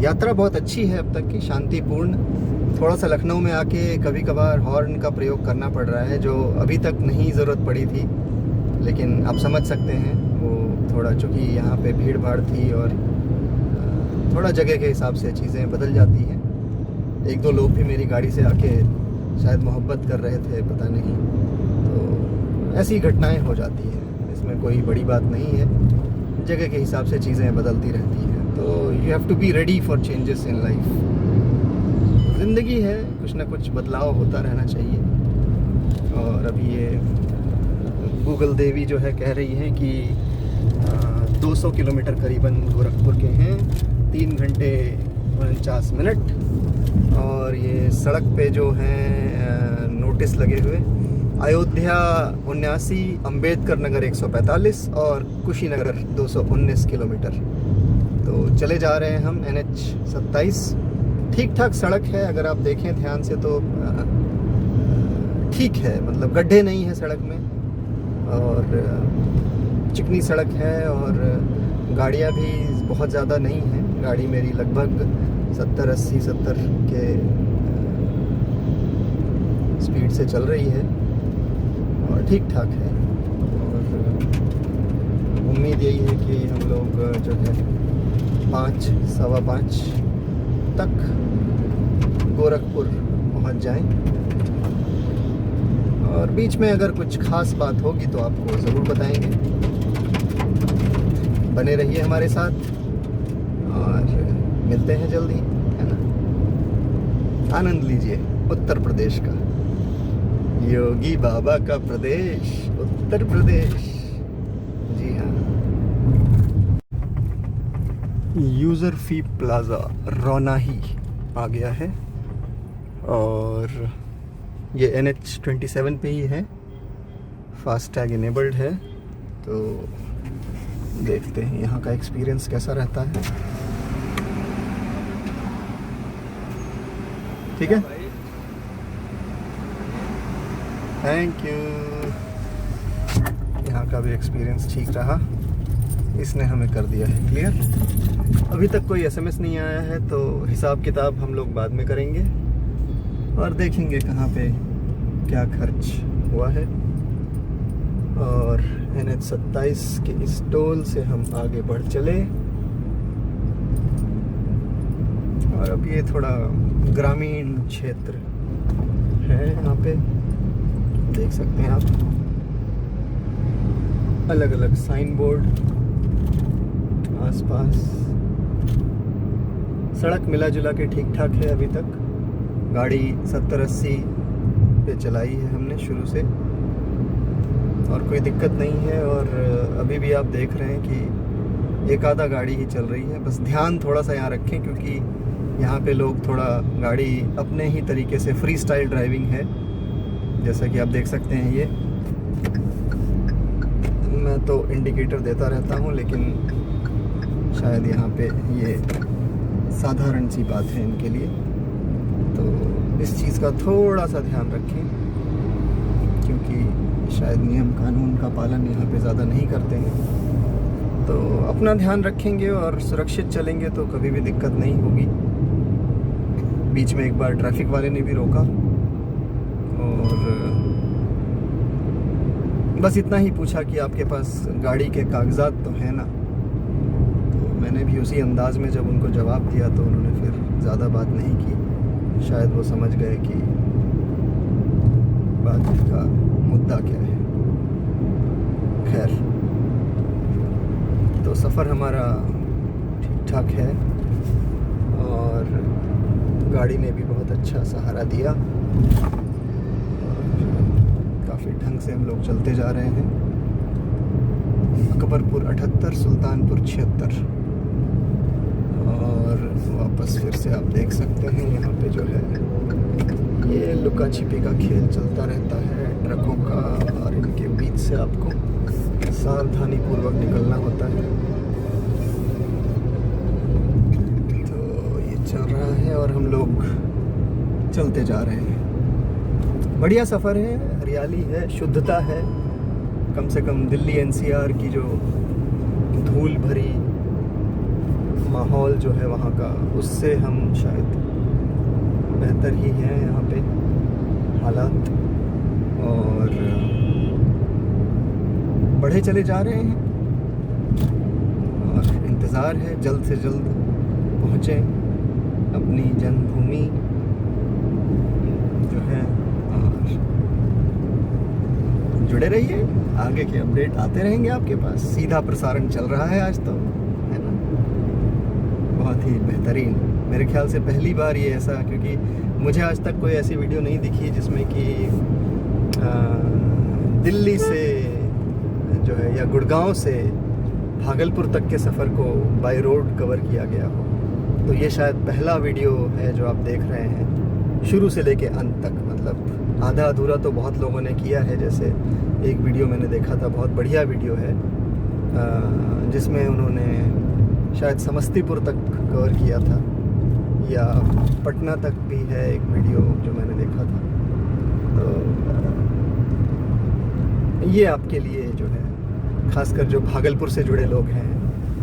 यात्रा बहुत अच्छी है अब तक की, शांतिपूर्ण। थोड़ा सा लखनऊ में आके कभी कभार हॉर्न का प्रयोग करना पड़ रहा है, जो अभी तक नहीं ज़रूरत पड़ी थी, लेकिन आप समझ सकते हैं वो थोड़ा, चूँकि यहाँ पे भीड़ भाड़ थी और थोड़ा जगह के हिसाब से चीज़ें बदल जाती हैं। एक दो लोग भी मेरी गाड़ी से आके शायद मोहब्बत कर रहे थे, पता नहीं। तो ऐसी घटनाएं हो जाती हैं, इसमें कोई बड़ी बात नहीं है, जगह के हिसाब से चीज़ें बदलती रहती हैं। तो you have to be ready for changes in life. ज़िंदगी है, कुछ ना कुछ बदलाव होता रहना चाहिए। और अभी ये गूगल देवी जो है कह रही है कि 200 किलोमीटर करीबन गोरखपुर के हैं, 3 घंटे 49 मिनट। और ये सड़क पे जो हैं नोटिस लगे हुए, अयोध्या 79, अंबेडकर नगर 145 और कुशीनगर 219 किलोमीटर। तो चले जा रहे हैं हम NH27। ठीक ठाक सड़क है, अगर आप देखें ध्यान से तो ठीक है, मतलब गड्ढे नहीं है सड़क में और चिकनी सड़क है और गाड़ियाँ भी बहुत ज़्यादा नहीं हैं। गाड़ी मेरी लगभग 70 के स्पीड से चल रही है और ठीक ठाक है। और उम्मीद यही है कि हम लोग जो है 5, सवा 5 तक गोरखपुर पहुंच जाएं। और बीच में अगर कुछ खास बात होगी तो आपको ज़रूर बताएंगे। बने रहिए हमारे साथ और मिलते हैं जल्दी, है ना। आनंद लीजिए उत्तर प्रदेश का, योगी बाबा का प्रदेश उत्तर प्रदेश। जी हाँ, यूज़र फी प्लाज़ा रौनाही आ गया है और ये NH27 पे ही है, फास्टैग इनेबल्ड है। तो देखते हैं यहाँ का एक्सपीरियंस कैसा रहता है। ठीक है, थैंक यू। यहाँ का भी एक्सपीरियंस ठीक रहा, इसने हमें कर दिया है क्लियर। अभी तक कोई SMS नहीं आया है, तो हिसाब किताब हम लोग बाद में करेंगे और देखेंगे कहाँ पे क्या खर्च हुआ है। और NH27 के इस टोल से हम आगे बढ़ चले। और अब ये थोड़ा ग्रामीण क्षेत्र है, यहाँ पे देख सकते हैं आप, अलग अलग साइन बोर्ड आसपास। सड़क मिला जुला के ठीक ठाक है अभी तक। गाड़ी 70-80 पे चलाई है हमने शुरू से और कोई दिक्कत नहीं है। और अभी भी आप देख रहे हैं कि एक आधा गाड़ी ही चल रही है। बस ध्यान थोड़ा सा यहाँ रखें, क्योंकि यहाँ पे लोग थोड़ा गाड़ी अपने ही तरीके से फ्री स्टाइल ड्राइविंग है, जैसा कि आप देख सकते हैं। ये मैं तो इंडिकेटर देता रहता हूँ, लेकिन शायद यहाँ पे ये साधारण सी बात है इनके लिए। तो इस चीज़ का थोड़ा सा ध्यान रखें, क्योंकि शायद नियम कानून का पालन यहाँ पे ज़्यादा नहीं करते हैं। तो अपना ध्यान रखेंगे और सुरक्षित चलेंगे तो कभी भी दिक्कत नहीं होगी। बीच में एक बार ट्रैफिक वाले ने भी रोका और बस इतना ही पूछा कि आपके पास गाड़ी के कागजात तो हैं ना। तो मैंने भी उसी अंदाज में जब उनको जवाब दिया तो उन्होंने फिर ज़्यादा बात नहीं की। शायद वो समझ गए कि बात का मुद्दा क्या है। खैर, तो सफ़र हमारा ठीक ठाक है और गाड़ी ने भी बहुत अच्छा सहारा दिया। काफ़ी ढंग से हम लोग चलते जा रहे हैं। अकबरपुर 78, सुल्तानपुर 76 और वापस फिर से आप देख सकते हैं यहाँ पे जो है ये लुका छिपी का खेल चलता रहता है ट्रकों का, और इनके बीच से आपको सावधानी पूर्वक निकलना होता है। तो ये चल रहा है और हम लोग चलते जा रहे हैं। बढ़िया सफ़र है, हरियाली है, शुद्धता है। कम से कम दिल्ली एनसीआर की जो धूल भरी माहौल जो है वहाँ का, उससे हम शायद बेहतर ही हैं यहाँ पे हालात। और बढ़े चले जा रहे हैं और इंतज़ार है जल्द से जल्द पहुँचें अपनी जन्मभूमि जो है। और जुड़े रहिए, आगे के अपडेट आते रहेंगे आपके पास। सीधा प्रसारण चल रहा है आज तो, है ना। बहुत ही बेहतरीन, मेरे ख्याल से पहली बार ये ऐसा, क्योंकि मुझे आज तक कोई ऐसी वीडियो नहीं दिखी जिसमें कि दिल्ली से जो है या गुड़गांव से भागलपुर तक के सफ़र को बाय रोड कवर किया गया हो। तो ये शायद पहला वीडियो है जो आप देख रहे हैं शुरू से लेके अंत तक। मतलब आधा अधूरा तो बहुत लोगों ने किया है। जैसे एक वीडियो मैंने देखा था, बहुत बढ़िया वीडियो है, जिसमें उन्होंने शायद समस्तीपुर तक कवर किया था या पटना तक भी है एक वीडियो जो मैंने देखा था। तो ये आपके लिए जो है, खासकर जो भागलपुर से जुड़े लोग हैं,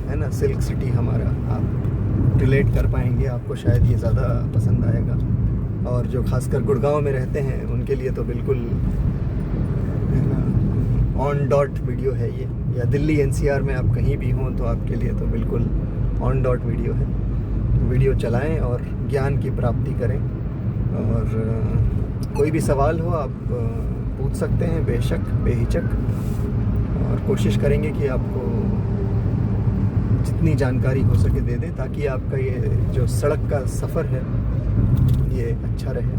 है ना, सिल्क सिटी हमारा, आप रिलेट कर पाएंगे, आपको शायद ये ज़्यादा पसंद आएगा। और जो खासकर गुड़गांव में रहते हैं उनके लिए तो बिल्कुल, है ना, ऑन डॉट वीडियो है ये। या दिल्ली एनसीआर में आप कहीं भी हों तो आपके लिए तो बिल्कुल ऑन डॉट वीडियो है। वीडियो चलाएं और ज्ञान की प्राप्ति करें। और कोई भी सवाल हो आप पूछ सकते हैं, बेशक बेहिचक, और कोशिश करेंगे कि आपको जितनी जानकारी हो सके दे दें, ताकि आपका ये जो सड़क का सफ़र है ये अच्छा रहे।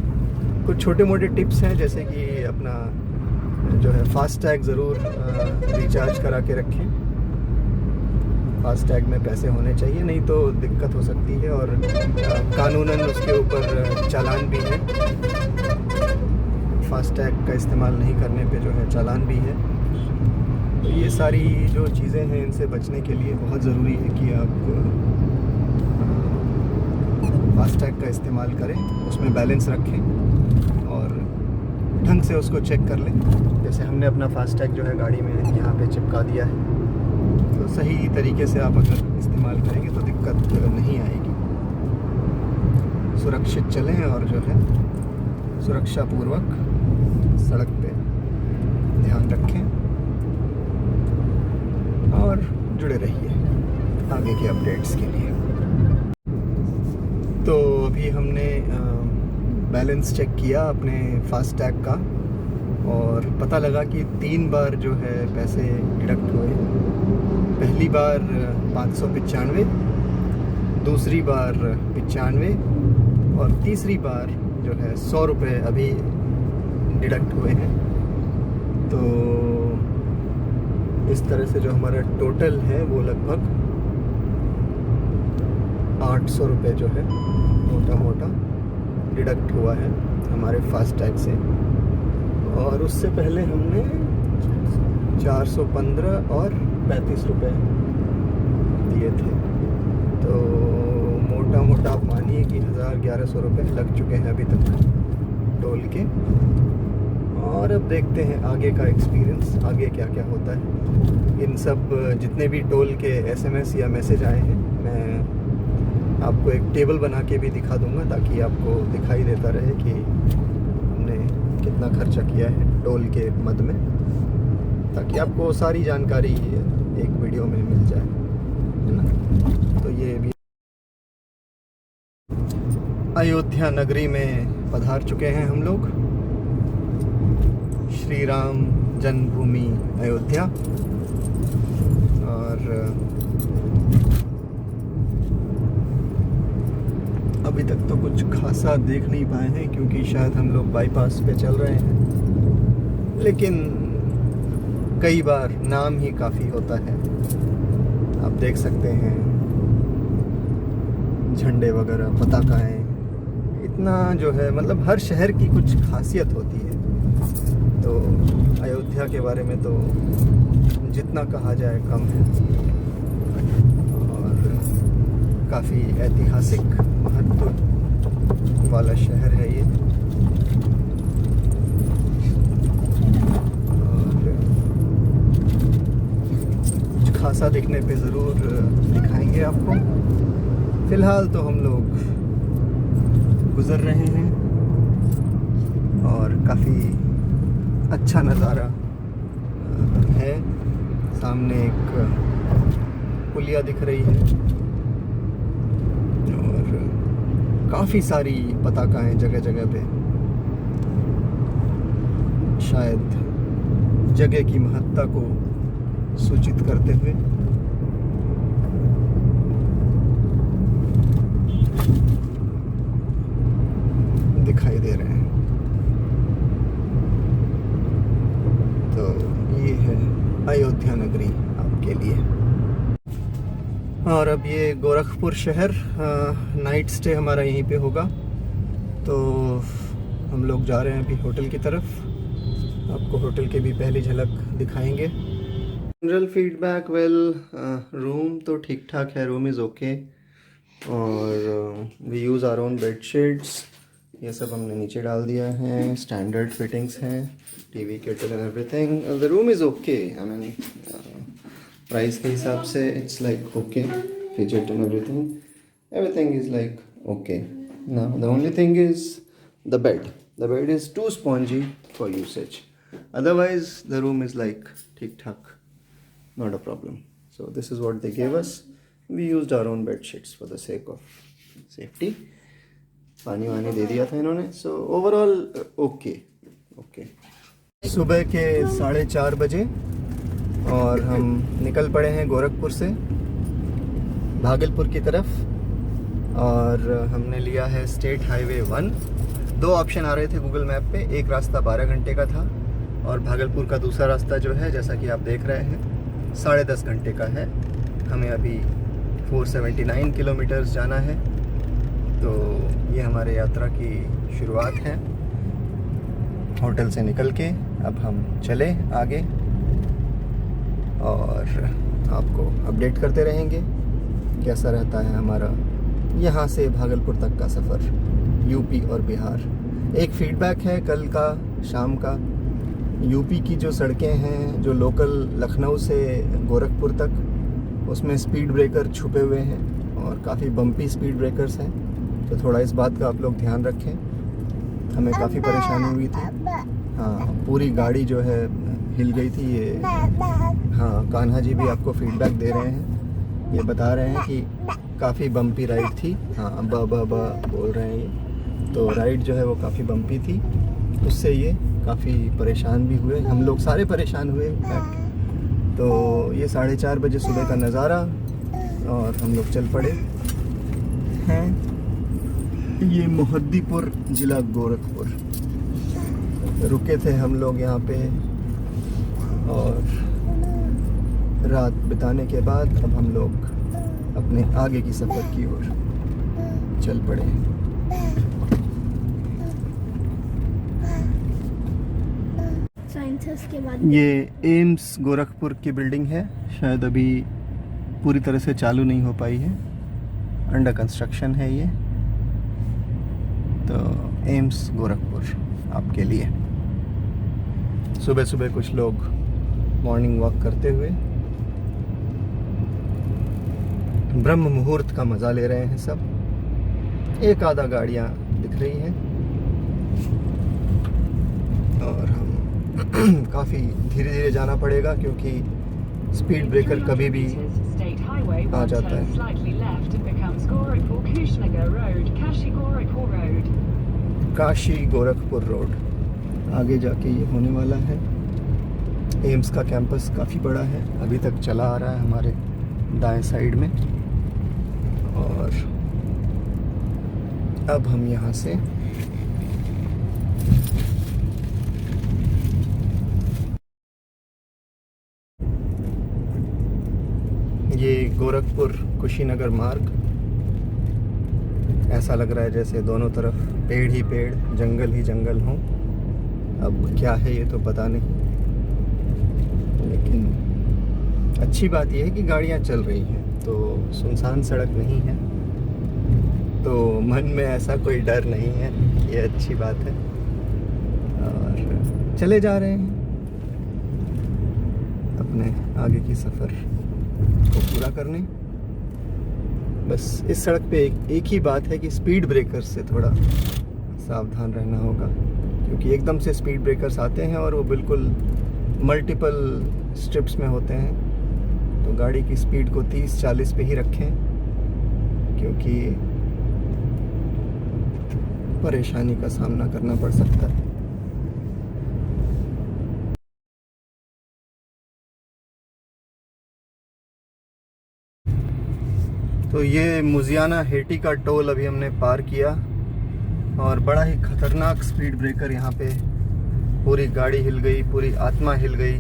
कुछ छोटे मोटे टिप्स हैं, जैसे कि अपना जो है फास्टैग ज़रूर रिचार्ज करा के रखें। फास्टैग में पैसे होने चाहिए, नहीं तो दिक्कत हो सकती है। और कानूनन उसके ऊपर चालान भी है। फास्टैग का इस्तेमाल नहीं करने पे जो है चालान भी है। तो ये सारी जो चीज़ें हैं, इनसे बचने के लिए बहुत ज़रूरी है कि आप फास्टैग का इस्तेमाल करें, उसमें बैलेंस रखें और ढंग से उसको चेक कर लें। जैसे हमने अपना फास्टैग जो है गाड़ी में यहाँ पे चिपका दिया है, तो सही तरीके से आप अगर इस्तेमाल करेंगे तो दिक्कत नहीं आएगी। सुरक्षित चलें और जो है सुरक्षापूर्वक सड़क पे ध्यान रखें और जुड़े रहिए आगे के अपडेट्स के लिए। तो अभी हमने बैलेंस चेक किया अपने फास्टैग का और पता लगा कि 3 बार जो है पैसे डिडक्ट हुए। पहली बार 595, दूसरी बार 95 और तीसरी बार जो है 100 रुपये अभी डिडक्ट हुए हैं। तो इस तरह से जो हमारा टोटल है वो लगभग 800 रुपये जो है मोटा मोटा डिडक्ट हुआ है हमारे फास्टैग से। और उससे पहले हमने 415 और 35 रुपये दिए थे। तो मोटा मोटा आप मानिए कि 1000-1100 रुपये लग चुके हैं अभी तक टोल के। और अब देखते हैं आगे का एक्सपीरियंस, आगे क्या क्या होता है। इन सब जितने भी टोल के SMS या मैसेज आए हैं मैं आपको एक टेबल बना के भी दिखा दूंगा, ताकि आपको दिखाई देता रहे कि हमने कितना खर्चा किया है टोल के मद में, ताकि आपको सारी जानकारी एक वीडियो में मिल जाए, है ना। तो ये भी अयोध्या नगरी में पधार चुके हैं हम लोग, श्री राम जन्मभूमि अयोध्या। और अभी तक तो कुछ खासा देख नहीं पाए हैं, क्योंकि शायद हम लोग बाईपास पे चल रहे हैं, लेकिन कई बार नाम ही काफ़ी होता है। आप देख सकते हैं झंडे वगैरह, पताकाएं, इतना जो है मतलब हर शहर की कुछ खासियत होती है। तो अयोध्या के बारे में तो जितना कहा जाए कम है, और काफ़ी ऐतिहासिक महत्व वाला शहर है ये। और कुछ खासा दिखने पे ज़रूर दिखाएंगे आपको। फ़िलहाल तो हम लोग गुज़र रहे हैं और काफ़ी अच्छा नज़ारा है। सामने एक पुलिया दिख रही है और काफ़ी सारी पताकाएं जगह जगह पे, शायद जगह की महत्ता को सूचित करते हुए। दिखाई दे रहे हैं। तो ये है अयोध्या नगरी आपके लिए। और अब ये गोरखपुर शहर, नाइट स्टे हमारा यहीं पे होगा। तो हम लोग जा रहे हैं अभी होटल की तरफ, आपको होटल के भी पहली झलक दिखाएंगे। जनरल फीडबैक, वेल रूम तो ठीक ठाक है, रूम इज़ ओके। और we use our own bed sheets, ये सब हमने नीचे डाल दिया है। स्टैंडर्ड फिटिंग्स हैं, TV kettle and everything. The room is okay, I mean price के हिसाब से it's like okay, featured and everything is like okay. Now the only thing is the bed is too spongy for usage, otherwise the room is like ठीक ठाक, not a problem. So this is what they give us. We used our own bed sheets for the sake of safety. पानी वानी दे दिया था इन्होंने। So overall okay. सुबह के 4:30 बजे और हम निकल पड़े हैं गोरखपुर से भागलपुर की तरफ। और हमने लिया है स्टेट हाईवे 1। 2 ऑप्शन आ रहे थे गूगल मैप पे, एक रास्ता 12 घंटे का था और भागलपुर का दूसरा रास्ता जो है, जैसा कि आप देख रहे हैं, 10.5 घंटे का है। हमें अभी 479 किलोमीटर्स जाना है। तो ये हमारे यात्रा की शुरुआत है। होटल से निकल के अब हम चले आगे और आपको अपडेट करते रहेंगे कैसा रहता है हमारा यहाँ से भागलपुर तक का सफ़र, यूपी और बिहार। एक फीडबैक है कल का शाम का, यूपी की जो सड़कें हैं जो लोकल लखनऊ से गोरखपुर तक, उसमें स्पीड ब्रेकर छुपे हुए हैं और काफ़ी बम्पी स्पीड ब्रेकर्स हैं। तो थोड़ा इस बात का आप लोग ध्यान रखें। हमें काफ़ी परेशानी हुई थी। हाँ, पूरी गाड़ी जो है हिल गई थी ये। हाँ, कान्हा जी भी आपको फीडबैक दे रहे हैं, ये बता रहे हैं कि काफ़ी बम्पी राइड थी। हाँ, ब बोल रहे हैं ये। तो राइड जो है वो काफ़ी बम्पी थी, उससे ये काफ़ी परेशान भी हुए, हम लोग सारे परेशान हुए। तो ये 4:30 बजे सुबह का नज़ारा और हम लोग चल पड़े हैं। ये मोहद्दीपुर ज़िला गोरखपुर रुके थे हम लोग यहाँ पे, और रात बिताने के बाद अब हम लोग अपने आगे की सफ़र की ओर चल पड़े हैं। के बाद ये एम्स गोरखपुर की बिल्डिंग है, शायद अभी पूरी तरह से चालू नहीं हो पाई है। अंडर कंस्ट्रक्शन है ये। तो एम्स गोरखपुर आपके लिए। सुबह सुबह कुछ लोग मॉर्निंग वॉक करते हुए ब्रह्म मुहूर्त का मज़ा ले रहे हैं सब। एक आधा गाड़ियाँ दिख रही हैं और हम काफ़ी धीरे धीरे जाना पड़ेगा क्योंकि स्पीड ब्रेकर कभी भी आ जाता है। काशी गोरखपुर रोड आगे जाके ये होने वाला है। एम्स का कैंपस काफ़ी बड़ा है, अभी तक चला आ रहा है हमारे दाएं साइड में। और अब हम यहाँ से ये गोरखपुर कुशीनगर मार्ग, ऐसा लग रहा है जैसे दोनों तरफ पेड़ ही पेड़, जंगल ही जंगल हों। अब क्या है ये तो पता नहीं, लेकिन अच्छी बात यह है कि गाड़ियाँ चल रही हैं, तो सुनसान सड़क नहीं है, तो मन में ऐसा कोई डर नहीं है, ये अच्छी बात है। और चले जा रहे हैं अपने आगे की सफ़र को पूरा करने। बस इस सड़क पे एक ही बात है कि स्पीड ब्रेकर से थोड़ा सावधान रहना होगा, क्योंकि एकदम से स्पीड ब्रेकर्स आते हैं और वो बिल्कुल मल्टीपल स्ट्रिप्स में होते हैं। तो गाड़ी की स्पीड को 30-40 पे ही रखें, क्योंकि परेशानी का सामना करना पड़ सकता है। तो ये मुजियाना हेटी का टोल अभी हमने पार किया और बड़ा ही खतरनाक स्पीड ब्रेकर यहाँ पे। पूरी गाड़ी हिल गई, पूरी आत्मा हिल गई।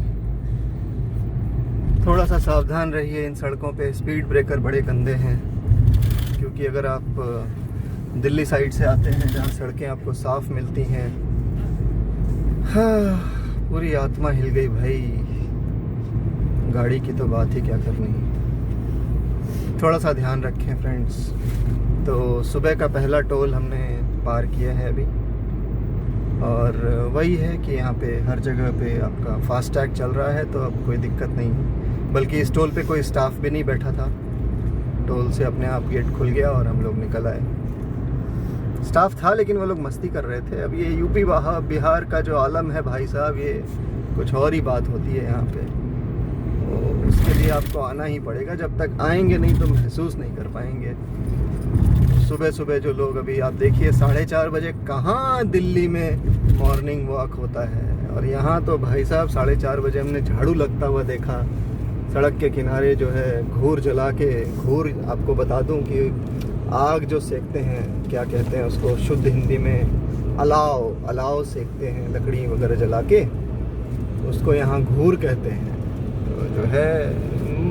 थोड़ा सा सावधान रहिए इन सड़कों पे, स्पीड ब्रेकर बड़े गंदे हैं। क्योंकि अगर आप दिल्ली साइड से आते हैं जहाँ सड़कें आपको साफ मिलती हैं, हाँ पूरी आत्मा हिल गई भाई। गाड़ी की तो बात ही क्या करनी है। थोड़ा सा ध्यान रखें फ्रेंड्स। तो सुबह का पहला टोल हमने पार किया है अभी, और वही है कि यहाँ पे हर जगह पे आपका फास्टैग चल रहा है, तो अब कोई दिक्कत नहीं है। बल्कि इस टोल पे कोई स्टाफ भी नहीं बैठा था, टोल से अपने आप गेट खुल गया और हम लोग निकल आए। स्टाफ था लेकिन वो लोग मस्ती कर रहे थे। अब ये यूपी बिहार का जो आलम है भाई साहब, ये कुछ और ही बात होती है यहाँ पे। उसके लिए आपको आना ही पड़ेगा, जब तक आएंगे नहीं तो महसूस नहीं कर पाएंगे। सुबह सुबह जो लोग, अभी आप देखिए 4:30 बजे कहाँ दिल्ली में मॉर्निंग वॉक होता है, और यहाँ तो भाई साहब 4:30 बजे हमने झाड़ू लगता हुआ देखा। सड़क के किनारे जो है घूर जला के, घूर आपको बता दूं कि आग जो सेकते हैं, क्या कहते हैं उसको शुद्ध हिंदी में, अलाव सेकते हैं, लकड़ी वगैरह जला के, उसको यहाँ घूर कहते हैं। जो है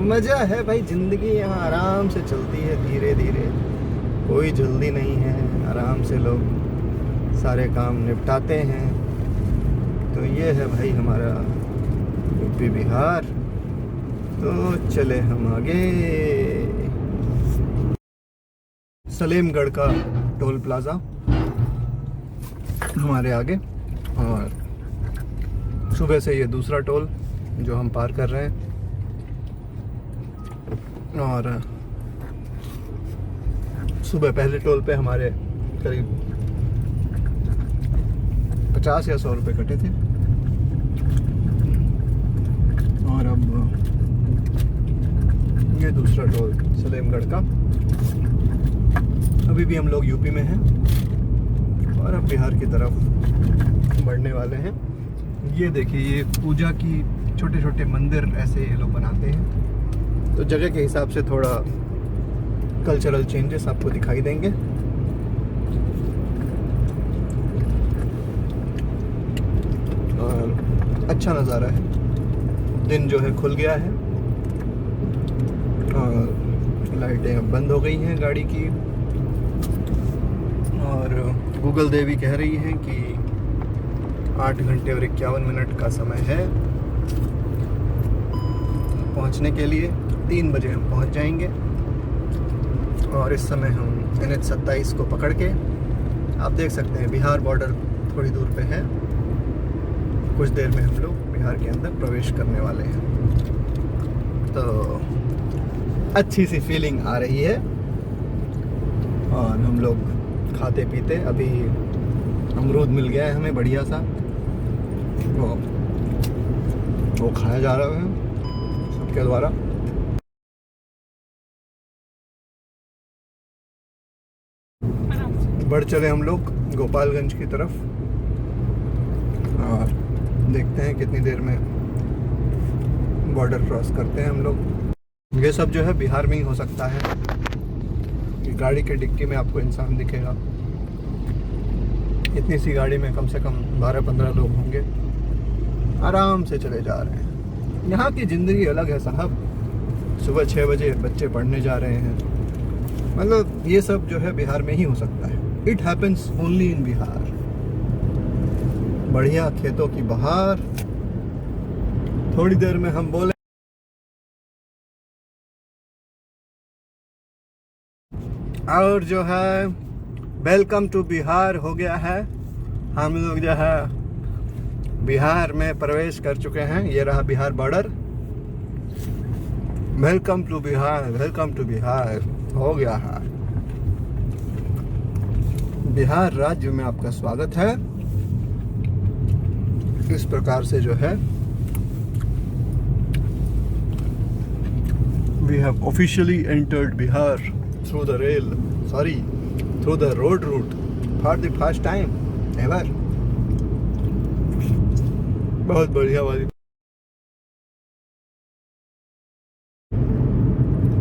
मज़ा है भाई, ज़िंदगी यहाँ आराम से चलती है, धीरे धीरे, कोई जल्दी नहीं है, आराम से लोग सारे काम निपटाते हैं। तो ये है भाई हमारा यूपी बिहार। तो चले हम आगे। सलेमगढ़ का टोल प्लाज़ा हमारे आगे, और सुबह से ये दूसरा टोल जो हम पार कर रहे हैं। और सुबह पहले टोल पे हमारे करीब 50 या 100 रुपये कटे थे, और अब ये दूसरा टोल सलेमगढ़ का। अभी भी हम लोग यूपी में हैं और अब बिहार की तरफ बढ़ने वाले हैं। ये देखिए, ये पूजा की छोटे छोटे मंदिर ऐसे ये लोग बनाते हैं, तो जगह के हिसाब से थोड़ा कल्चरल चेंजेस आपको दिखाई देंगे। और अच्छा नज़ारा है, दिन जो है खुल गया है और लाइटें अब बंद हो गई हैं गाड़ी की। और गूगल देवी कह रही है कि 8 घंटे और 51 मिनट का समय है पहुंचने के लिए। 3 बजे हम पहुंच जाएंगे और इस समय हम NH-27 को पकड़ के, आप देख सकते हैं बिहार बॉर्डर थोड़ी दूर पे है। कुछ देर में हम लोग बिहार के अंदर प्रवेश करने वाले हैं। तो अच्छी सी फीलिंग आ रही है और हम लोग खाते पीते, अभी अमरूद मिल गया है हमें बढ़िया सा, वो खाया जा रहा है सबके द्वारा। बढ़ चले हम लोग गोपालगंज की तरफ और देखते हैं कितनी देर में बॉर्डर क्रॉस करते हैं हम लोग। ये सब जो है बिहार में ही हो सकता है कि गाड़ी के डिक्की में आपको इंसान दिखेगा। इतनी सी गाड़ी में कम से कम 12-15 लोग होंगे, आराम से चले जा रहे हैं। यहाँ की ज़िंदगी अलग है साहब। सुबह 6 बजे बच्चे पढ़ने जा रहे हैं, मतलब ये सब जो है बिहार में ही हो सकता है। It happens only in Bihar. बढ़िया खेतों की बहार। थोड़ी देर में हम बोले और जो है वेलकम टू बिहार हो गया है। हम लोग जो है बिहार में प्रवेश कर चुके हैं। ये रहा Bihar border. Welcome to Bihar, welcome to Bihar हो गया है। बिहार राज्य में आपका स्वागत है। इस प्रकार से जो है we have officially entered Bihar through the through the road route for the first time ever। बहुत बढ़िया वाली।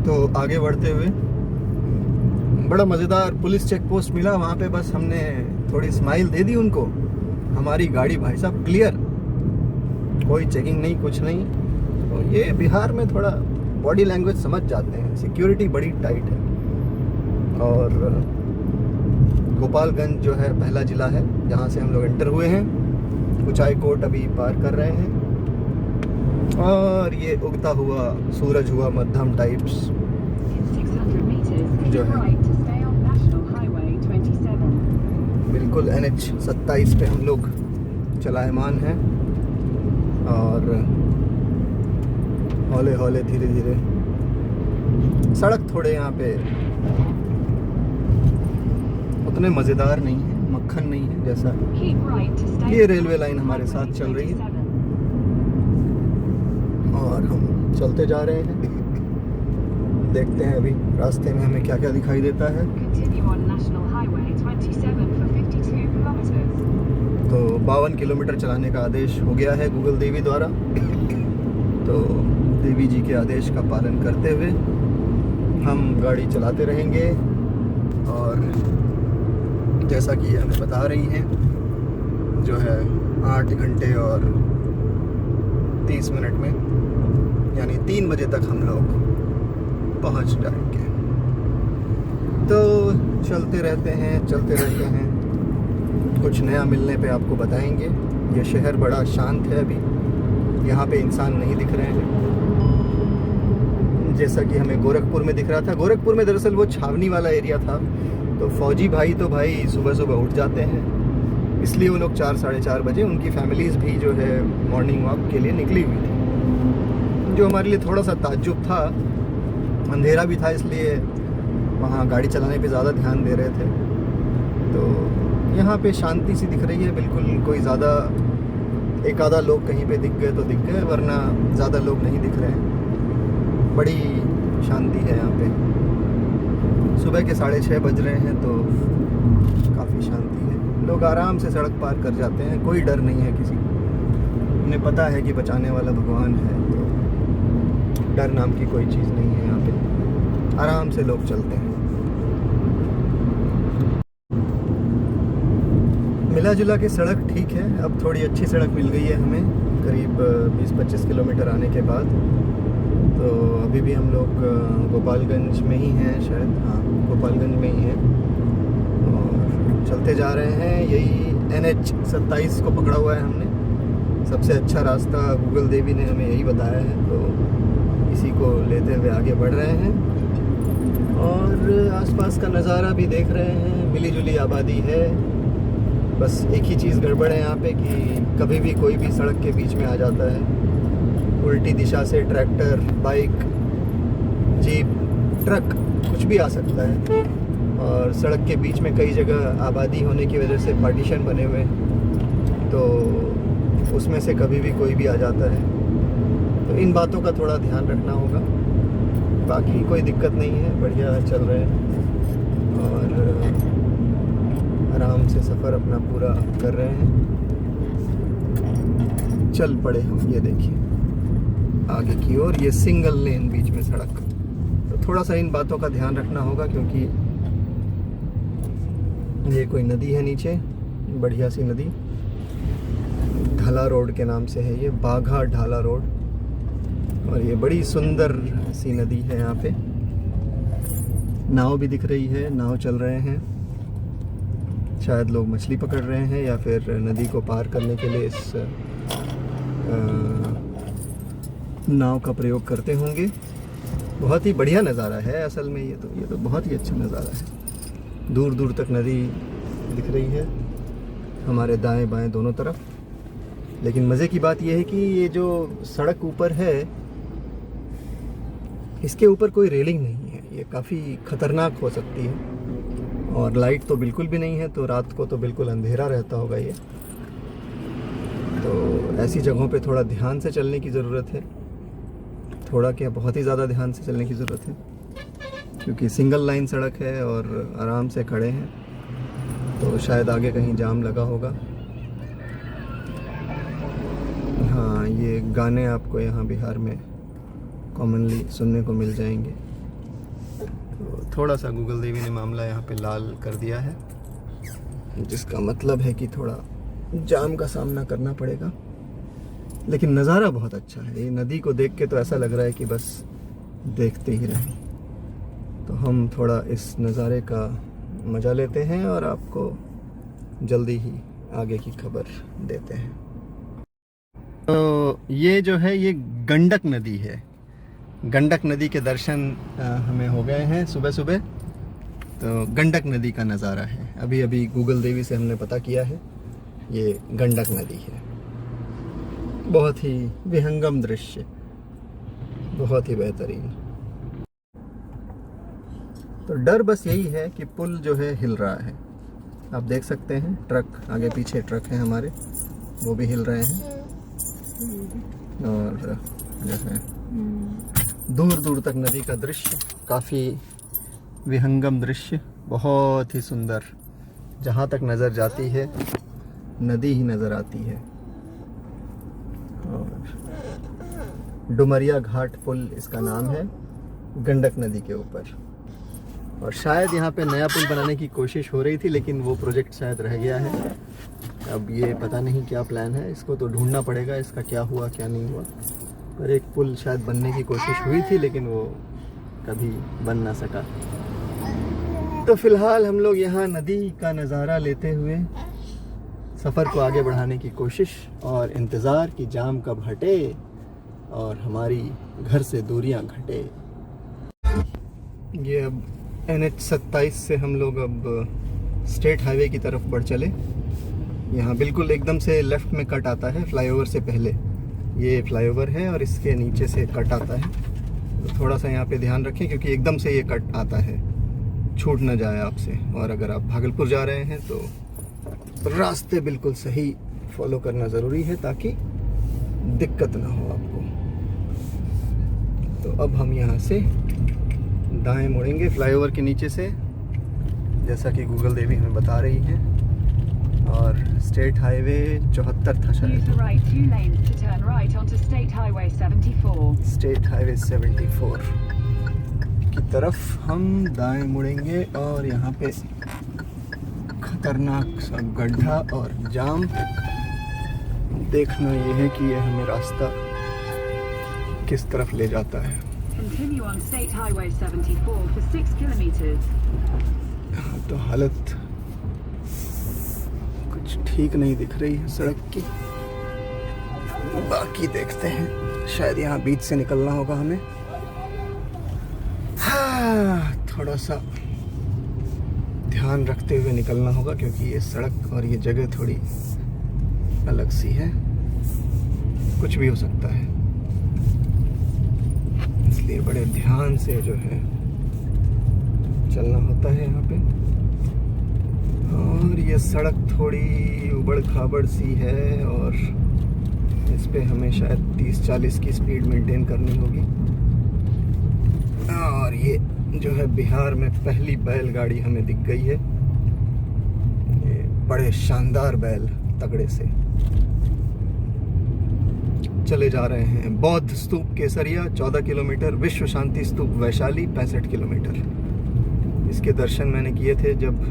तो आगे बढ़ते हुए बड़ा मज़ेदार पुलिस चेक पोस्ट मिला वहाँ पे। बस हमने थोड़ी स्माइल दे दी उनको, हमारी गाड़ी भाई साहब क्लियर, कोई चेकिंग नहीं, कुछ नहीं। तो ये बिहार में थोड़ा बॉडी लैंग्वेज समझ जाते हैं। सिक्योरिटी बड़ी टाइट है। और गोपालगंज जो है पहला ज़िला है जहाँ से हम लोग एंटर हुए हैं। ऊंचाई कोट अभी पार कर रहे हैं और ये उगता हुआ सूरज हुआ मध्यम टाइप्स जो है बिल्कुल NH-27 पे हम लोग चलायमान हैं और हौले हौले धीरे धीरे। सड़क थोड़े यहाँ पे उतने मज़ेदार नहीं है, मक्खन नहीं है जैसा। ये रेलवे लाइन हमारे साथ चल रही है और हम चलते जा रहे हैं। देखते हैं अभी रास्ते में हमें क्या क्या दिखाई देता है। तो 52 किलोमीटर चलाने का आदेश हो गया है गूगल देवी द्वारा। तो देवी जी के आदेश का पालन करते हुए हम गाड़ी चलाते रहेंगे और जैसा कि हमें बता रही हैं जो है 8 घंटे और 30 मिनट में यानी 3 बजे तक हम लोग पहुंच जाएंगे। तो चलते रहते हैं। कुछ नया मिलने पे आपको बताएंगे। ये शहर बड़ा शांत है अभी, यहाँ पे इंसान नहीं दिख रहे हैं जैसा कि हमें गोरखपुर में दिख रहा था। गोरखपुर में दरअसल वो छावनी वाला एरिया था, तो फौजी भाई तो भाई सुबह सुबह उठ जाते हैं, इसलिए वो लोग 4-4:30 बजे उनकी फैमिलीज़ भी जो है मॉर्निंग वॉक के लिए निकली हुई थी, जो हमारे लिए थोड़ा सा ताज्जुब था। अंधेरा भी था इसलिए वहाँ गाड़ी चलाने पे ज़्यादा ध्यान दे रहे थे। तो यहाँ पे शांति सी दिख रही है बिल्कुल। कोई ज़्यादा एक आधा लोग कहीं पे दिख गए तो दिख गए, वरना ज़्यादा लोग नहीं दिख रहे हैं। बड़ी शांति है यहाँ पे। सुबह के 6:30 बज रहे हैं तो काफ़ी शांति है। लोग आराम से सड़क पार कर जाते हैं, कोई डर नहीं है किसी को। उन्हें पता है कि बचाने वाला भगवान है, तो डर नाम की कोई चीज़ नहीं है यहाँ पे। आराम से लोग चलते हैं। मिला जुला के सड़क ठीक है। अब थोड़ी अच्छी सड़क मिल गई है हमें करीब 20-25 किलोमीटर आने के बाद। तो अभी भी हम लोग गोपालगंज में ही हैं शायद, हाँ गोपालगंज में ही हैं और चलते जा रहे हैं। यही NH-27 को पकड़ा हुआ है हमने। सबसे अच्छा रास्ता गूगल देवी ने हमें यही बताया है, तो इसी को लेते हुए आगे बढ़ रहे हैं। और आसपास का नज़ारा भी देख रहे हैं, मिली जुली आबादी है। बस एक ही चीज़ गड़बड़ है यहाँ पे कि कभी भी कोई भी सड़क के बीच में आ जाता है। उल्टी दिशा से ट्रैक्टर, बाइक, जीप, ट्रक कुछ भी आ सकता है। और सड़क के बीच में कई जगह आबादी होने की वजह से पार्टीशन बने हुए हैं, तो उसमें से कभी भी कोई भी आ जाता है। तो इन बातों का थोड़ा ध्यान रखना होगा। बाकी कोई दिक्कत नहीं है, बढ़िया चल रहे हैं और आराम से सफ़र अपना पूरा कर रहे हैं। चल पड़े हम, ये देखिए आगे की ओर, ये सिंगल लेन बीच में सड़क। तो थोड़ा सा इन बातों का ध्यान रखना होगा क्योंकि ये कोई नदी है नीचे, बढ़िया सी नदी, ढाला रोड के नाम से है ये, बाघा ढाला रोड। और ये बड़ी सुंदर सी नदी है। यहाँ पे नाव भी दिख रही है, नाव चल रहे हैं, शायद लोग मछली पकड़ रहे हैं या फिर नदी को पार करने के लिए इस नाव का प्रयोग करते होंगे। बहुत ही बढ़िया नज़ारा है असल में, ये तो बहुत ही अच्छा नज़ारा है। दूर दूर तक नदी दिख रही है हमारे दाएं बाएं दोनों तरफ। लेकिन मज़े की बात यह है कि ये जो सड़क ऊपर है, इसके ऊपर कोई रेलिंग नहीं है। ये काफ़ी ख़तरनाक हो सकती है। और लाइट तो बिल्कुल भी नहीं है, तो रात को तो बिल्कुल अंधेरा रहता होगा ये। तो ऐसी जगहों पे थोड़ा ध्यान से चलने की ज़रूरत है, थोड़ा क्या बहुत ही ज़्यादा ध्यान से चलने की ज़रूरत है, क्योंकि सिंगल लाइन सड़क है और आराम से खड़े हैं, तो शायद आगे कहीं जाम लगा होगा। हाँ, ये गाने आपको यहाँ बिहार में कॉमनली सुनने को मिल जाएंगे। तो थोड़ा सा गूगल देवी ने मामला यहाँ पे लाल कर दिया है, जिसका मतलब है कि थोड़ा जाम का सामना करना पड़ेगा। लेकिन नज़ारा बहुत अच्छा है। ये नदी को देख के तो ऐसा लग रहा है कि बस देखते ही रहें। तो हम थोड़ा इस नज़ारे का मज़ा लेते हैं और आपको जल्दी ही आगे की खबर देते हैं। तो ये जो है ये गंडक नदी है। गंडक नदी के दर्शन हमें हो गए हैं सुबह सुबह। तो गंडक नदी का नज़ारा है, अभी अभी गूगल देवी से हमने पता किया है, ये गंडक नदी है। बहुत ही विहंगम दृश्य, बहुत ही बेहतरीन। तो डर बस यही है कि पुल जो है हिल रहा है। आप देख सकते हैं ट्रक, आगे पीछे ट्रक हैं हमारे, वो भी हिल रहे हैं। और जो है दूर दूर तक नदी का दृश्य, काफ़ी विहंगम दृश्य, बहुत ही सुंदर। जहाँ तक नज़र जाती है नदी ही नज़र आती है। और डुमरिया घाट पुल इसका नाम है, गंडक नदी के ऊपर। और शायद यहाँ पे नया पुल बनाने की कोशिश हो रही थी, लेकिन वो प्रोजेक्ट शायद रह गया है। अब ये पता नहीं क्या प्लान है, इसको तो ढूंढना पड़ेगा, इसका क्या हुआ क्या नहीं हुआ। पर एक पुल शायद बनने की कोशिश हुई थी, लेकिन वो कभी बन ना सका। तो फिलहाल हम लोग यहाँ नदी का नज़ारा लेते हुए सफ़र को आगे बढ़ाने की कोशिश और इंतज़ार कि जाम कब हटे और हमारी घर से दूरियां घटे। ये अब NH-27 से हम लोग अब स्टेट हाईवे की तरफ बढ़ चले। यहाँ बिल्कुल एकदम से लेफ़्ट में कट आता है, फ्लाईओवर से पहले ये फ्लाईओवर है और इसके नीचे से कट आता है। तो थोड़ा सा यहाँ पे ध्यान रखें क्योंकि एकदम से ये कट आता है, छूट ना जाए आपसे। और अगर आप भागलपुर जा रहे हैं तो रास्ते बिल्कुल सही फॉलो करना ज़रूरी है ताकि दिक्कत ना हो आपको। तो अब हम यहाँ से दाएं मुड़ेंगे फ्लाईओवर के नीचे से, जैसा कि गूगल देवी हमें बता रही है। और स्टेट हाईवे 74 था शायद, स्टेट हाईवे 74 की तरफ हम दाएं मुड़ेंगे। और यहाँ पे खतरनाक सा गड्ढा और जाम। देखना ये है कि ये हमें रास्ता किस तरफ ले जाता है। तो हालत कुछ ठीक नहीं दिख रही है सड़क की। बाकी देखते हैं, शायद यहाँ बीच से निकलना होगा हमें। हाँ, थोड़ा सा ध्यान रखते हुए निकलना होगा, क्योंकि ये सड़क और ये जगह थोड़ी अलग सी है, कुछ भी हो सकता है, इसलिए बड़े ध्यान से जो है चलना होता है यहाँ पे। और ये सड़क थोड़ी उबड़ खाबड़ सी है और इस पे हमें शायद 30-40 की स्पीड मेंटेन करनी होगी। और ये जो है बिहार में पहली बैलगाड़ी हमें दिख गई है, ये बड़े शानदार बैल तगड़े से। चले जा रहे हैं बौद्ध स्तूप केसरिया 14 किलोमीटर, विश्व शांति स्तूप वैशाली 65 किलोमीटर। इसके दर्शन मैंने किए थे जब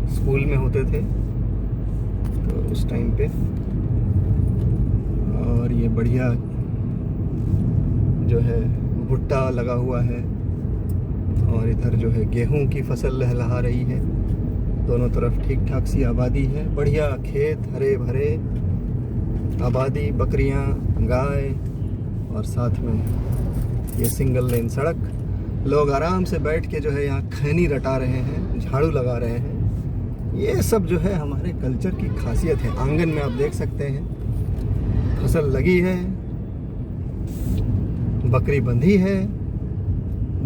स्कूल में होते थे तो उस टाइम पे। और ये बढ़िया जो है भुट्टा लगा हुआ है और इधर जो है गेहूं की फसल लहलहा रही है, दोनों तरफ ठीक ठाक सी आबादी है, बढ़िया खेत हरे भरे, आबादी, बकरियां, गाय और साथ में ये सिंगल लेन सड़क। लोग आराम से बैठ के जो है यहाँ खैनी रटा रहे हैं, झाड़ू लगा रहे हैं। ये सब जो है हमारे कल्चर की खासियत है। आंगन में आप देख सकते हैं फसल लगी है, बकरी बंधी है,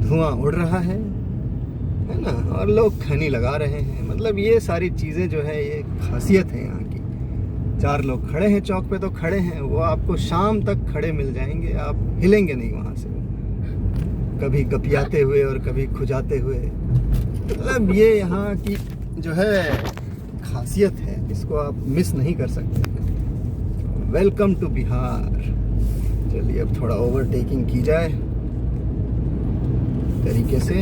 धुआं उड़ रहा है ना, और लोग खैनी लगा रहे हैं। मतलब ये सारी चीज़ें जो है ये खासियत है यहाँ की। 4 लोग खड़े हैं चौक पे तो खड़े हैं, वो आपको शाम तक खड़े मिल जाएंगे, आप हिलेंगे नहीं वहाँ से, कभी गपियाते हुए और कभी खुजाते हुए। मतलब ये यहाँ की जो है खासियत है, इसको आप मिस नहीं कर सकते। Welcome to Bihar. चलिए अब थोड़ा ओवरटेकिंग की जाए तरीके से,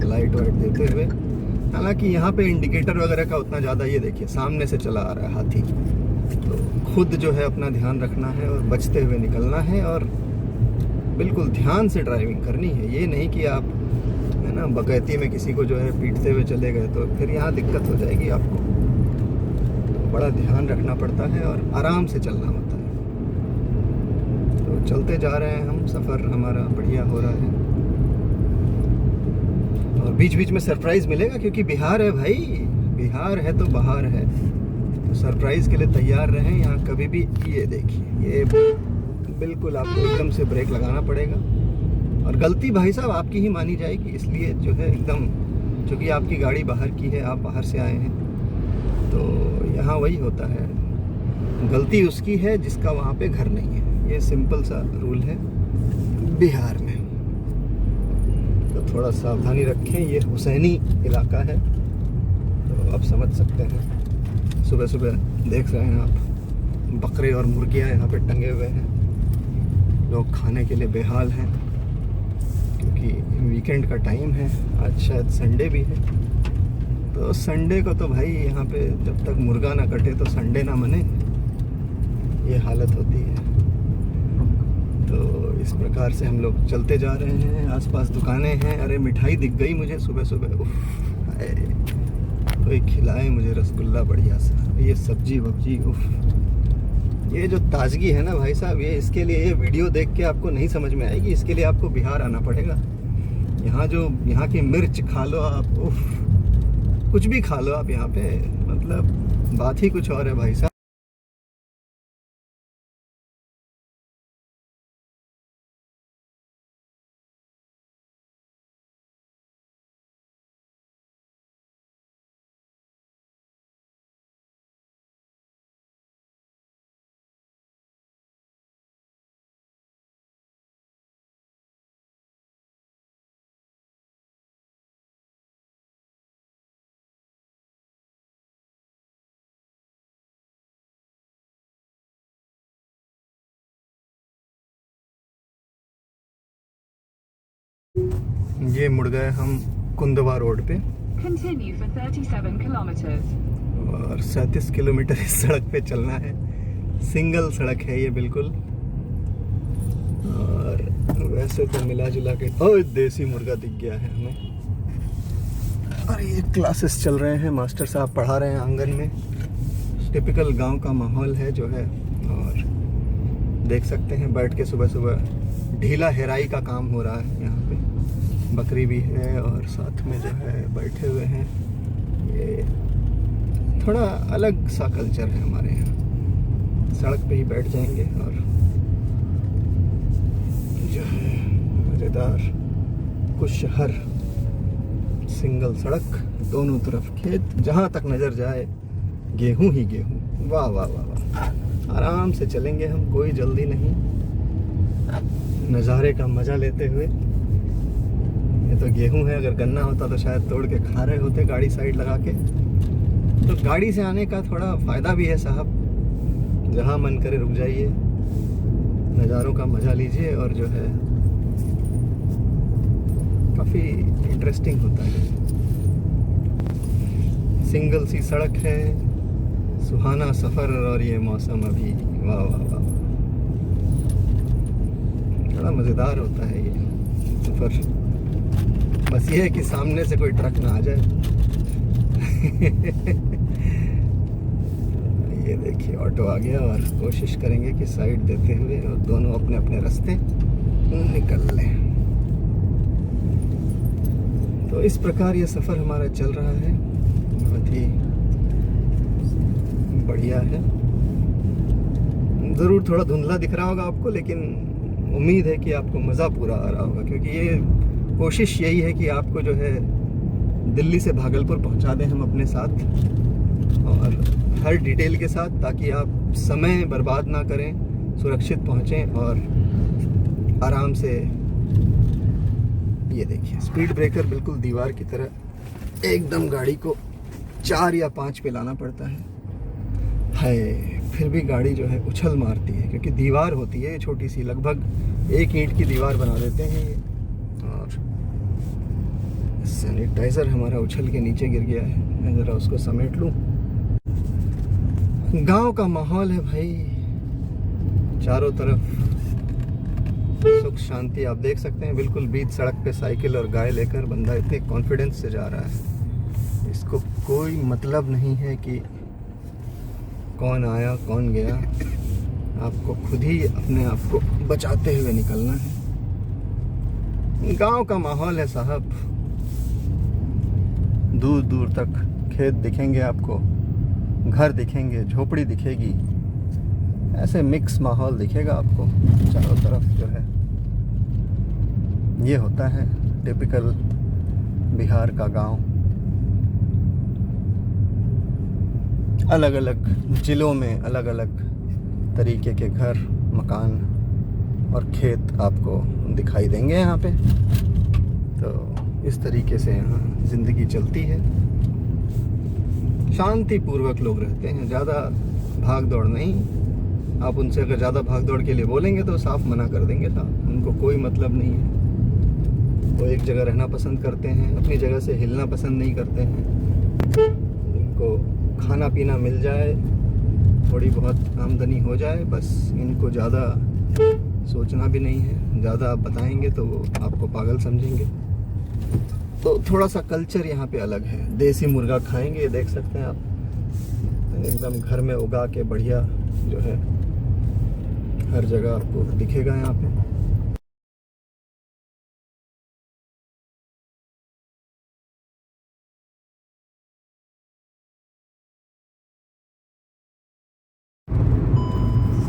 लाइट वाइट देते हुए। हालांकि यहाँ पे इंडिकेटर वगैरह का उतना ज़्यादा, ये देखिए सामने से चला आ रहा है हाथी, तो खुद जो है अपना ध्यान रखना है और बचते हुए निकलना है और बिल्कुल ध्यान से ड्राइविंग करनी है। ये नहीं कि आप है ना बकैती में किसी को जो है पीटते हुए चले गए तो फिर यहाँ दिक्कत हो जाएगी आपको। तो बड़ा ध्यान रखना पड़ता है और आराम से चलना होता है। तो चलते जा रहे हैं हम, सफ़र हमारा बढ़िया हो रहा है और बीच बीच में सरप्राइज़ मिलेगा, क्योंकि बिहार है भाई, बिहार है तो बाहर है, तो सरप्राइज़ के लिए तैयार रहें यहाँ कभी भी। ये देखिए, ये बिल्कुल आपको एकदम से ब्रेक लगाना पड़ेगा और गलती भाई साहब आपकी ही मानी जाएगी, इसलिए जो है एकदम, क्योंकि आपकी गाड़ी बाहर की है, आप बाहर से आए हैं, तो यहाँ वही होता है, गलती उसकी है जिसका वहाँ पे घर नहीं है। ये सिंपल सा रूल है बिहार में, तो थोड़ा सावधानी रखें। ये हुसैनी इलाका है तो आप समझ सकते हैं। सुबह सुबह देख रहे हैं आप बकरे और मुर्गियाँ यहाँ पे टंगे हुए हैं, लोग खाने के लिए बेहाल हैं, क्योंकि वीकेंड का टाइम है, आज शायद संडे भी है। तो संडे को तो भाई यहाँ पे जब तक मुर्गा ना कटे तो संडे ना मने, ये हालत होती है। तो इस प्रकार से हम लोग चलते जा रहे हैं, आसपास दुकानें हैं। अरे मिठाई दिख गई मुझे सुबह सुबह, उफ, कोई खिलाए मुझे रसगुल्ला बढ़िया सा, ये सब्जी वब्जी, उफ। ये जो ताजगी है ना भाई साहब, ये इसके लिए ये वीडियो देख के आपको नहीं समझ में आएगी, इसके लिए आपको बिहार आना पड़ेगा। यहाँ की मिर्च खा लो आप, उफ, कुछ भी खा लो आप यहाँ पे, मतलब बात ही कुछ और है भाई साहब। ये मुड़ गए हम कुंदवा रोड पे। Continue for 37 kilometers. और 37 किलोमीटर इस सड़क पे चलना है। सिंगल सड़क है ये बिल्कुल। और वैसे तो मिला जुला के ओए देसी मुर्गा दिख गया है हमें। और ये क्लासेस चल रहे हैं, मास्टर साहब पढ़ा रहे हैं आंगन में। टिपिकल गांव का माहौल है जो है। और देख सकते हैं बैठ के सुबह सुबह ढीला हेराई का काम हो रहा है यहाँ पे। बकरी भी है और साथ में जो है बैठे हुए हैं। ये थोड़ा अलग सा कल्चर है हमारे यहाँ, सड़क पे ही बैठ जाएंगे और जो है मज़ेदार कुछ शहर, सिंगल सड़क, दोनों तरफ खेत, जहाँ तक नज़र जाए गेहूं ही गेहूं। वाह वाह वाह वाह, आराम से चलेंगे हम, कोई जल्दी नहीं, नज़ारे का मज़ा लेते हुए। ये तो गेहूं है, अगर गन्ना होता तो शायद तोड़ के खा रहे होते गाड़ी साइड लगा के। तो गाड़ी से आने का थोड़ा फ़ायदा भी है साहब, जहाँ मन करे रुक जाइए, नज़ारों का मज़ा लीजिए और जो है काफ़ी इंटरेस्टिंग होता है। सिंगल सी सड़क है, सुहाना सफ़र और ये मौसम अभी, वाह वाह वाह, बड़ा मज़ेदार होता है ये सफ़र। बस ये है कि सामने से कोई ट्रक ना आ जाए। ये देखिए ऑटो आ गया और कोशिश करेंगे कि साइड देते हुए और दोनों अपने अपने रास्ते निकल लें। तो इस प्रकार ये सफ़र हमारा चल रहा है, बहुत ही बढ़िया है। ज़रूर थोड़ा धुंधला दिख रहा होगा आपको, लेकिन उम्मीद है कि आपको मज़ा पूरा आ रहा होगा, क्योंकि ये कोशिश यही है कि आपको जो है दिल्ली से भागलपुर पहुंचा दें हम अपने साथ, और हर डिटेल के साथ, ताकि आप समय बर्बाद ना करें, सुरक्षित पहुंचें और आराम से। ये देखिए स्पीड ब्रेकर बिल्कुल दीवार की तरह एकदम गाड़ी को 4 या 5 पे लाना पड़ता है, फिर भी गाड़ी जो है उछल मारती है, क्योंकि दीवार होती है छोटी सी, लगभग 1 ईंट की दीवार बना देते हैं ये। और सैनिटाइज़र हमारा उछल के नीचे गिर गया है, मैं ज़रा उसको समेट लूँ। गांव का माहौल है भाई, चारों तरफ सुख शांति आप देख सकते हैं। बिल्कुल बीच सड़क पे साइकिल और गाय लेकर बंदा इतने कॉन्फिडेंस से जा रहा है, इसको कोई मतलब नहीं है कि कौन आया कौन गया, आपको खुद ही अपने आप को बचाते हुए निकलना है। गांव का माहौल है साहब, दूर दूर तक खेत दिखेंगे आपको, घर दिखेंगे, झोपड़ी दिखेगी, ऐसे मिक्स माहौल दिखेगा आपको चारों तरफ जो है। ये होता है टिपिकल बिहार का गांव। अलग अलग जिलों में अलग अलग तरीके के घर, मकान और खेत आपको दिखाई देंगे यहाँ पे। तो इस तरीके से यहाँ ज़िंदगी चलती है, शांतिपूर्वक लोग रहते हैं, ज़्यादा भाग दौड़ नहीं। आप उनसे अगर ज़्यादा भाग दौड़ के लिए बोलेंगे तो साफ मना कर देंगे साहब, उनको कोई मतलब नहीं है। वो एक जगह रहना पसंद करते हैं, अपनी जगह से हिलना पसंद नहीं करते हैं। उनको खाना पीना मिल जाए, थोड़ी बहुत आमदनी हो जाए, बस इनको ज़्यादा सोचना भी नहीं है। ज़्यादा आप बताएंगे तो वो आपको पागल समझेंगे। तो थोड़ा सा कल्चर यहाँ पे अलग है। देसी मुर्गा खाएंगे, देख सकते हैं आप, एकदम घर में उगा के बढ़िया जो है, हर जगह आपको दिखेगा यहाँ पे।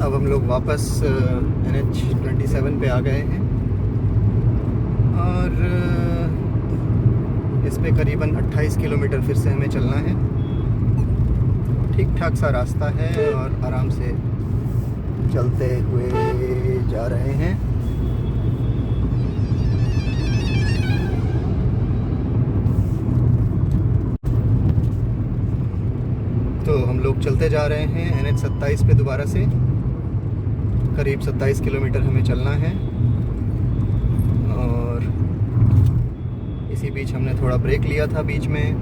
अब हम लोग वापस NH27 पे आ गए हैं और इस पे करीबन 28 किलोमीटर फिर से हमें चलना है। ठीक ठाक सा रास्ता है और आराम से चलते हुए जा रहे हैं। तो हम लोग चलते जा रहे हैं NH27 पे दोबारा से। करीब 27 किलोमीटर हमें चलना है और इसी बीच हमने थोड़ा ब्रेक लिया था बीच में।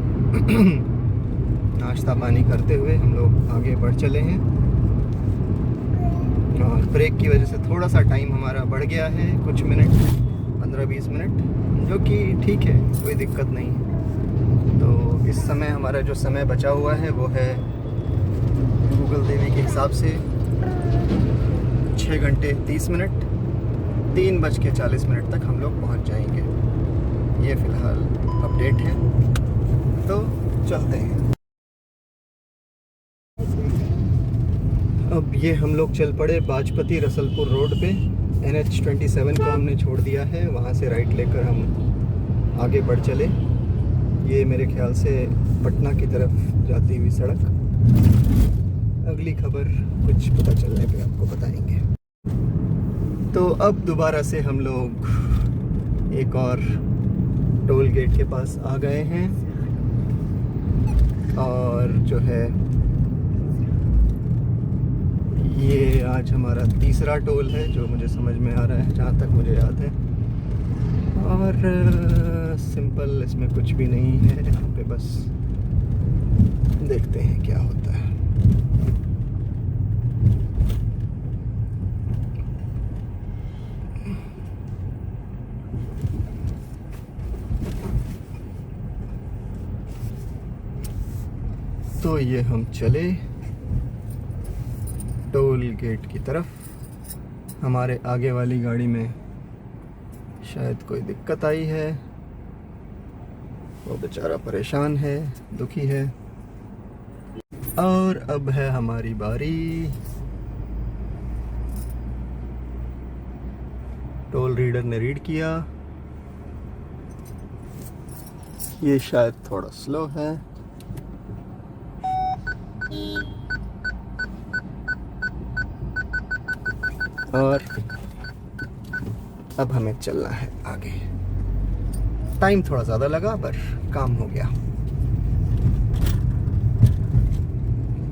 नाश्ता पानी करते हुए हम लोग आगे बढ़ चले हैं और ब्रेक की वजह से थोड़ा सा टाइम हमारा बढ़ गया है, कुछ मिनट, 15-20 मिनट, जो कि ठीक है, कोई दिक्कत नहीं है। तो इस समय हमारा जो समय बचा हुआ है वो है गूगल देवी के हिसाब से 6 घंटे 30 मिनट, 3:40 तक हम लोग पहुंच जाएंगे। ये फ़िलहाल अपडेट है, तो चलते हैं। अब ये हम लोग चल पड़े बाजपती रसलपुर रोड पे। NH27 को हमने छोड़ दिया है, वहाँ से राइट लेकर हम आगे बढ़ चले। ये मेरे ख्याल से पटना की तरफ जाती हुई सड़क। अगली खबर कुछ पता चलने पे आपको बताएंगे। तो अब दोबारा से हम लोग एक और टोल गेट के पास आ गए हैं, और जो है ये आज हमारा तीसरा टोल है जो मुझे समझ में आ रहा है, जहाँ तक मुझे याद है। और सिंपल, इसमें कुछ भी नहीं है यहाँ पे, बस देखते हैं क्या होता है। तो ये हम चले टोल गेट की तरफ। हमारे आगे वाली गाड़ी में शायद कोई दिक्कत आई है, वो बेचारा परेशान है, दुखी है। और अब है हमारी बारी। टोल रीडर ने रीड किया, ये शायद थोड़ा स्लो है। और अब हमें चलना है आगे। टाइम थोड़ा ज़्यादा लगा पर काम हो गया।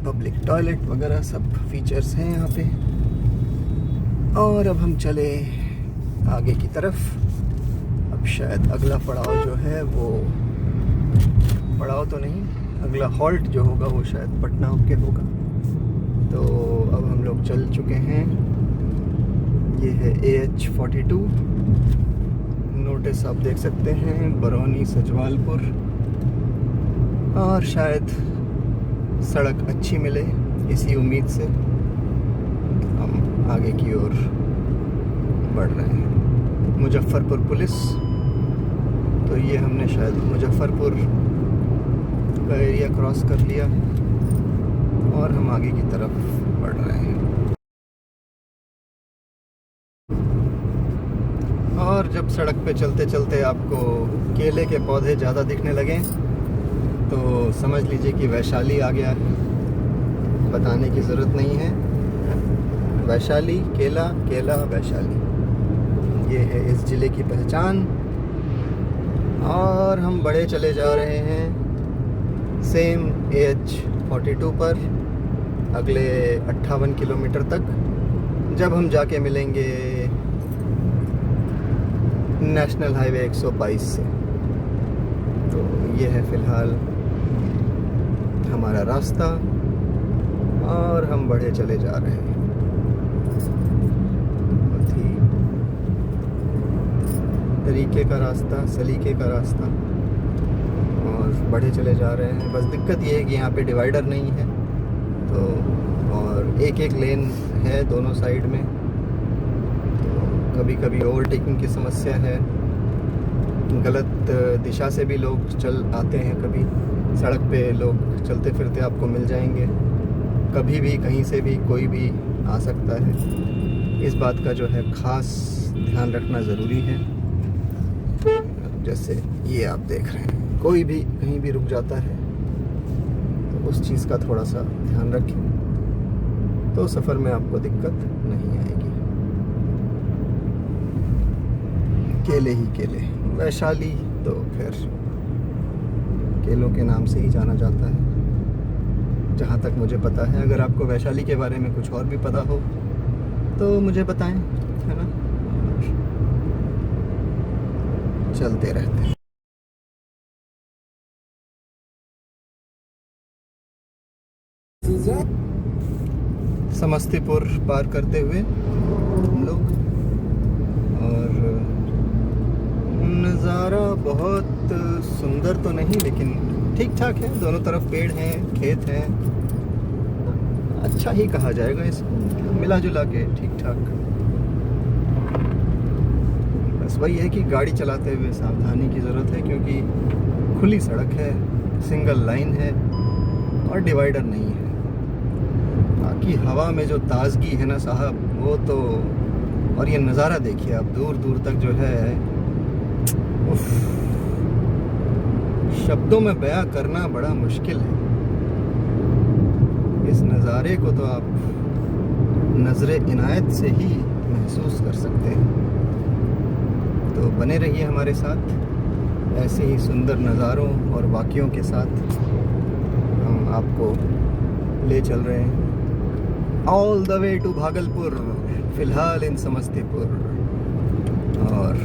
पब्लिक टॉयलेट वगैरह सब फीचर्स हैं यहाँ पे। और अब हम चले आगे की तरफ। अब शायद अगला पड़ाव जो है वो, पड़ाव तो नहीं, अगला हॉल्ट जो होगा वो शायद पटना होके होगा। तो अब हम लोग चल चुके हैं। ये है AH42। नोटिस आप देख सकते हैं, बरौनी सजवालपुर। और शायद सड़क अच्छी मिले, इसी उम्मीद से हम आगे की ओर बढ़ रहे हैं। मुजफ्फरपुर पुलिस, तो ये हमने शायद मुजफ्फरपुर का एरिया क्रॉस कर लिया है और हम आगे की तरफ बढ़ रहे हैं। और जब सड़क पे चलते चलते आपको केले के पौधे ज़्यादा दिखने लगें तो समझ लीजिए कि वैशाली आ गया है। बताने की ज़रूरत नहीं है, वैशाली, केला, केला, वैशाली, ये है इस ज़िले की पहचान। और हम बड़े चले जा रहे हैं सेम AH42 पर अगले 58 किलोमीटर तक, जब हम जाके मिलेंगे नेशनल हाईवे 122 से। तो ये है फ़िलहाल हमारा रास्ता और हम बढ़े चले जा रहे हैं। बहुत ही तरीके का रास्ता, सलीके का रास्ता, और बढ़े चले जा रहे हैं। बस दिक्कत ये है कि यहाँ पे डिवाइडर नहीं है, तो और एक एक लेन है दोनों साइड में, तो कभी कभी ओवरटेकिंग की समस्या है। गलत दिशा से भी लोग चल आते हैं, कभी सड़क पे लोग चलते फिरते आपको मिल जाएंगे, कभी भी कहीं से भी कोई भी आ सकता है। इस बात का जो है ख़ास ध्यान रखना ज़रूरी है। जैसे ये आप देख रहे हैं, कोई भी कहीं भी रुक जाता है, तो उस चीज़ का थोड़ा सा ध्यान रखें, तो सफ़र में आपको दिक्कत नहीं आएगी। केले ही केले, वैशाली तो खैर केलों के नाम से ही जाना जाता है, जहाँ तक मुझे पता है। अगर आपको वैशाली के बारे में कुछ और भी पता हो तो मुझे बताएं, है ना। चलते रहते हैं। समस्तीपुर पार करते हुए हम लोग, और नज़ारा बहुत सुंदर तो नहीं लेकिन ठीक ठाक है। दोनों तरफ पेड़ हैं, खेत हैं, अच्छा ही कहा जाएगा इसको, मिला जुला के ठीक ठाक। बस वही है कि गाड़ी चलाते हुए सावधानी की ज़रूरत है, क्योंकि खुली सड़क है, सिंगल लाइन है और डिवाइडर नहीं है। बाकी हवा में जो ताजगी है ना साहब, वो तो, और ये नज़ारा देखिए आप, दूर दूर तक जो है, उफ, शब्दों में बयां करना बड़ा मुश्किल है। इस नज़ारे को तो आप नज़रे इनायत से ही महसूस कर सकते हैं। तो बने रहिए हमारे साथ, ऐसे ही सुंदर नज़ारों और वाक़ियों के साथ हम आपको ले चल रहे हैं all the way to Bhagalpur, फ़िलहाल इन समस्तीपुर। और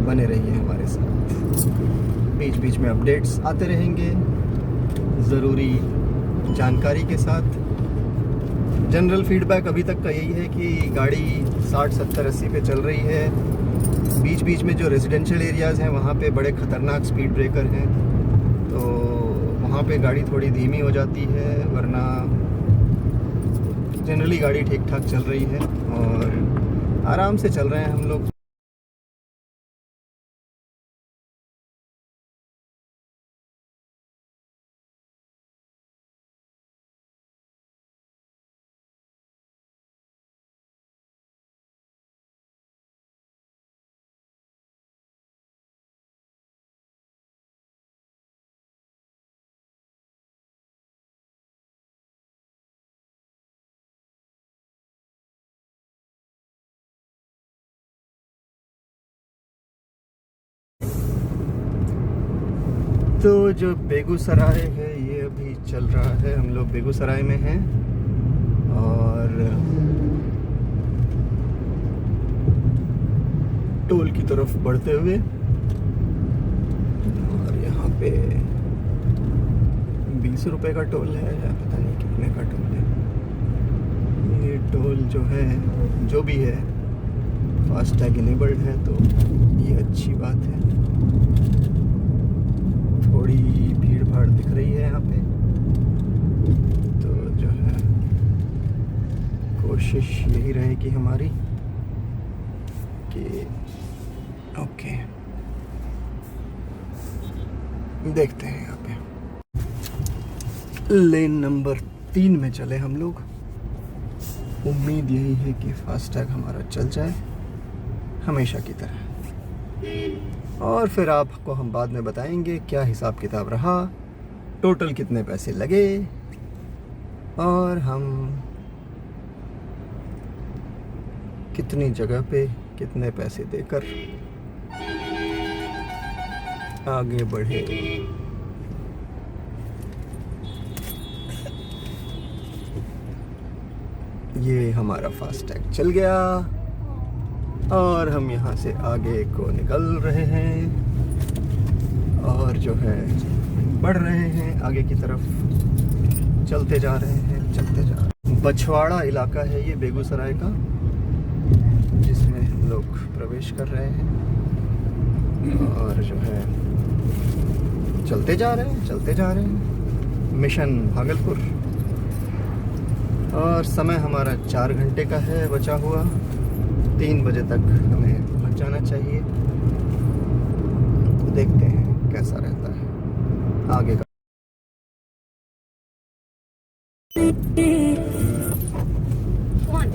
बने रहिए हमारे साथ, बीच बीच में अपडेट्स आते रहेंगे ज़रूरी जानकारी के साथ। जनरल फीडबैक अभी तक का यही है कि गाड़ी 60, 70, 80 पे चल रही है। बीच बीच में जो रेजिडेंशियल एरियाज़ हैं वहाँ पे बड़े ख़तरनाक स्पीड ब्रेकर हैं, तो वहाँ पे गाड़ी थोड़ी धीमी हो जाती है, वरना जनरली गाड़ी ठीक ठाक चल रही है और आराम से चल रहे हैं हम लोग। तो जो बेगूसराय है ये अभी चल रहा है, हम लोग बेगूसराय में हैं और टोल की तरफ बढ़ते हुए, और यहाँ पे 20 रुपए का टोल है या पता नहीं कितने का टोल है। ये टोल जो है, जो भी है, फास्टैग इनेबल्ड है, तो ये अच्छी बात है। थोड़ी भीड़ भाड़ दिख रही है यहाँ पे, तो जो है कोशिश यही रहेगी हमारी कि ओके, देखते हैं यहाँ पे। लेन नंबर 3 में चले हम लोग। उम्मीद यही है कि फास्टैग हमारा चल जाए हमेशा की तरह, और फिर आपको हम बाद में बताएंगे क्या हिसाब किताब रहा, टोटल कितने पैसे लगे, और हम कितनी जगह पे कितने पैसे देकर आगे बढ़े। ये हमारा फास्टैग चल गया और हम यहाँ से आगे को निकल रहे हैं और जो है बढ़ रहे हैं आगे की तरफ, चलते जा रहे हैं, चलते जा रहे हैं। बछवाड़ा इलाका है ये बेगूसराय का, जिसमें हम लोग प्रवेश कर रहे हैं और जो है चलते जा रहे हैं, चलते जा रहे हैं। मिशन भागलपुर, और समय हमारा 4 घंटे का है बचा हुआ। 3 बजे तक हमें पहुंच जाना चाहिए। देखते हैं कैसा रहता है आगे का।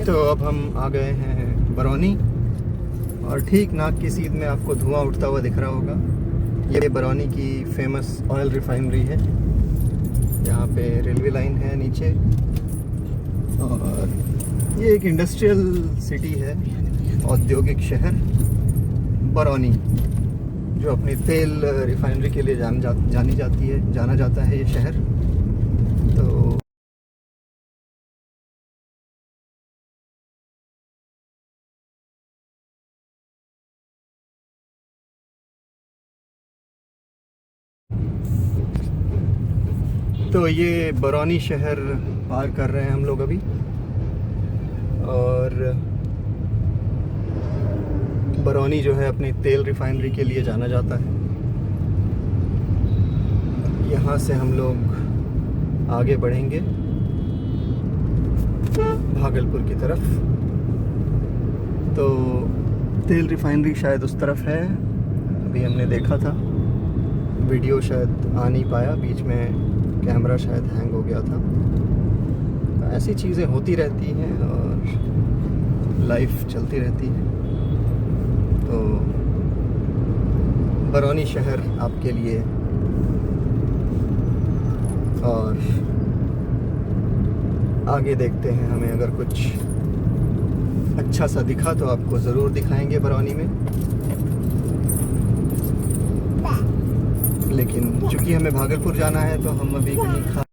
तो अब हम आ गए हैं बरौनी, और ठीक नाक की सीध में आपको धुआं उठता हुआ दिख रहा होगा। ये बरौनी की फेमस ऑयल रिफाइनरी है। यहाँ पे रेलवे लाइन है नीचे, और ये एक इंडस्ट्रियल सिटी है, औद्योगिक शहर बरौनी, जो अपनी तेल रिफाइनरी के लिए जाना जाता है ये शहर। तो ये बरौनी शहर पार कर रहे हैं हम लोग अभी, और बरौनी जो है अपनी तेल रिफाइनरी के लिए जाना जाता है। यहाँ से हम लोग आगे बढ़ेंगे भागलपुर की तरफ। तो तेल रिफाइनरी शायद उस तरफ है, अभी हमने देखा था, वीडियो शायद आ नहीं पाया, बीच में कैमरा शायद हैंग हो गया था। तो ऐसी चीज़ें होती रहती हैं और लाइफ चलती रहती है। तो बरौनी शहर आपके लिए, और आगे देखते हैं, हमें अगर कुछ अच्छा सा दिखा तो आपको ज़रूर दिखाएंगे बरौनी में। लेकिन चूंकि हमें भागलपुर जाना है तो हम अभी कहीं खा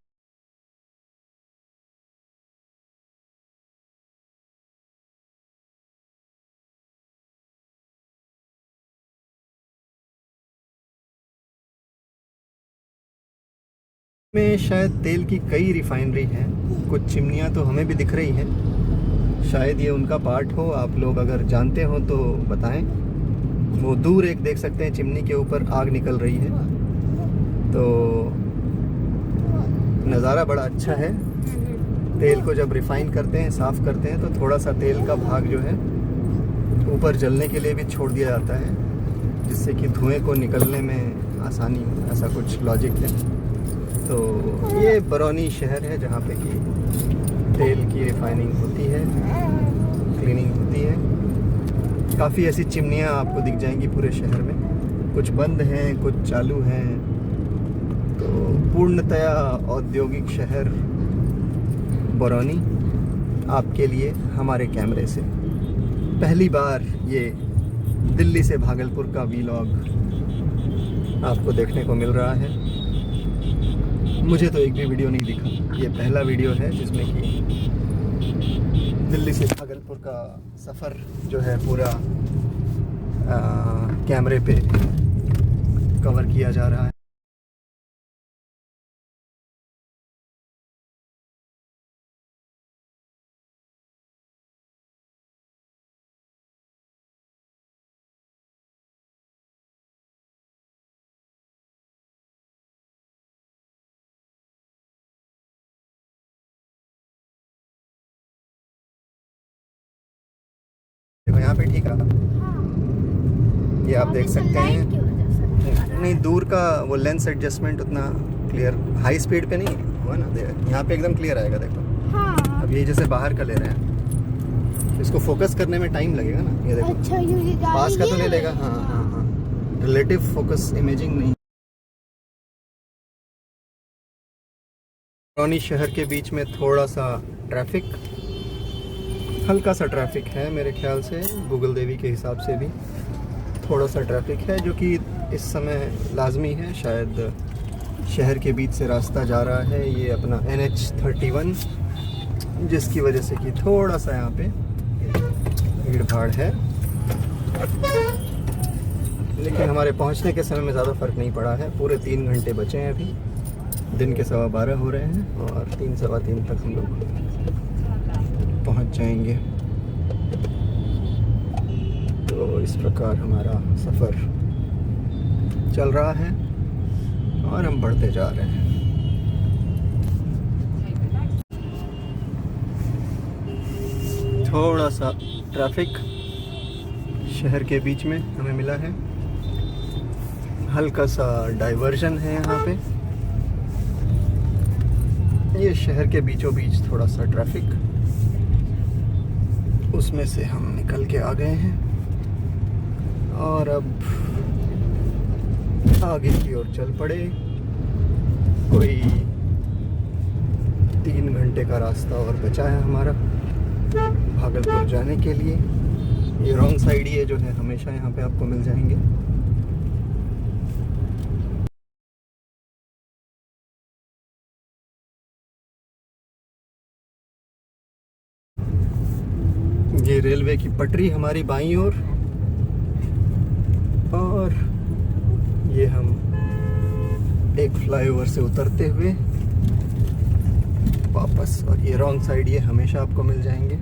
में शायद तेल की कई रिफाइनरी हैं, कुछ चिमनियाँ तो हमें भी दिख रही हैं, शायद ये उनका पार्ट हो। आप लोग अगर जानते हो तो बताएं। वो दूर एक देख सकते हैं, चिमनी के ऊपर आग निकल रही है, तो नज़ारा बड़ा अच्छा है। तेल को जब रिफाइन करते हैं, साफ़ करते हैं, तो थोड़ा सा तेल का भाग जो है ऊपर जलने के लिए भी छोड़ दिया जाता है, जिससे कि धुएं को निकलने में आसानी हो, ऐसा कुछ लॉजिक है। तो ये बरौनी शहर है जहाँ पे कि तेल की रिफाइनिंग होती है, क्लीनिंग होती है। काफ़ी ऐसी चिमनियाँ आपको दिख जाएंगी पूरे शहर में, कुछ बंद हैं, कुछ चालू हैं। तो पूर्णतया औद्योगिक शहर बरौनी आपके लिए हमारे कैमरे से पहली बार ये दिल्ली से भागलपुर का वीलॉग आपको देखने को मिल रहा है। मुझे तो एक भी वीडियो नहीं दिखा, ये पहला वीडियो है जिसमें कि दिल्ली से भागलपुर का सफ़र जो है पूरा कैमरे पे कवर किया जा रहा है। देखो यहाँ पे ठीक रहा, ये आप देख सकते हैं। नहीं, दूर का वो लेंस एडजस्टमेंट उतना क्लियर, हाई स्पीड पे नहीं हुआ ना, यहाँ पे एकदम क्लियर आएगा। देखो हाँ। अब ये जैसे बाहर का ले रहे हैं, इसको फोकस करने में टाइम लगेगा ना। ये देखो अच्छा, ये पास का तो ले लेगा। हाँ हाँ हाँ, रिलेटिव फोकस इमेजिंग नहीं। बरौनी शहर के बीच में थोड़ा सा ट्रैफिक, हल्का सा ट्रैफिक है मेरे ख्याल से, गूगल देवी के हिसाब से भी थोड़ा सा ट्रैफिक है, जो कि इस समय लाजमी है। शायद शहर के बीच से रास्ता जा रहा है ये अपना NH31, जिसकी वजह से कि थोड़ा सा यहाँ पे भीड़ भाड़ है। लेकिन हमारे पहुँचने के समय में ज़्यादा फ़र्क नहीं पड़ा है। पूरे 3 घंटे बचे हैं अभी, दिन के 12:15 हो रहे हैं, और 3 सवा 3 तक हम लोग पहुंच जाएंगे। तो इस प्रकार हमारा सफ़र चल रहा है और हम बढ़ते जा रहे हैं। थोड़ा सा ट्रैफिक शहर के बीच में हमें मिला है, हल्का सा डाइवर्जन है यहाँ पे। ये शहर के बीचों बीच थोड़ा सा ट्रैफिक, उसमें से हम निकल के आ गए हैं और अब आगे की ओर चल पड़े। कोई 3 घंटे का रास्ता और बचा है हमारा भागलपुर जाने के लिए। ये रॉन्ग साइड ये जो है हमेशा यहाँ पे आपको मिल जाएंगे। ये रेलवे की पटरी हमारी बाईं ओर, और ये हम एक फ्लाईओवर से उतरते हुए वापस, और ये रॉन्ग साइड ये हमेशा आपको मिल जाएंगे।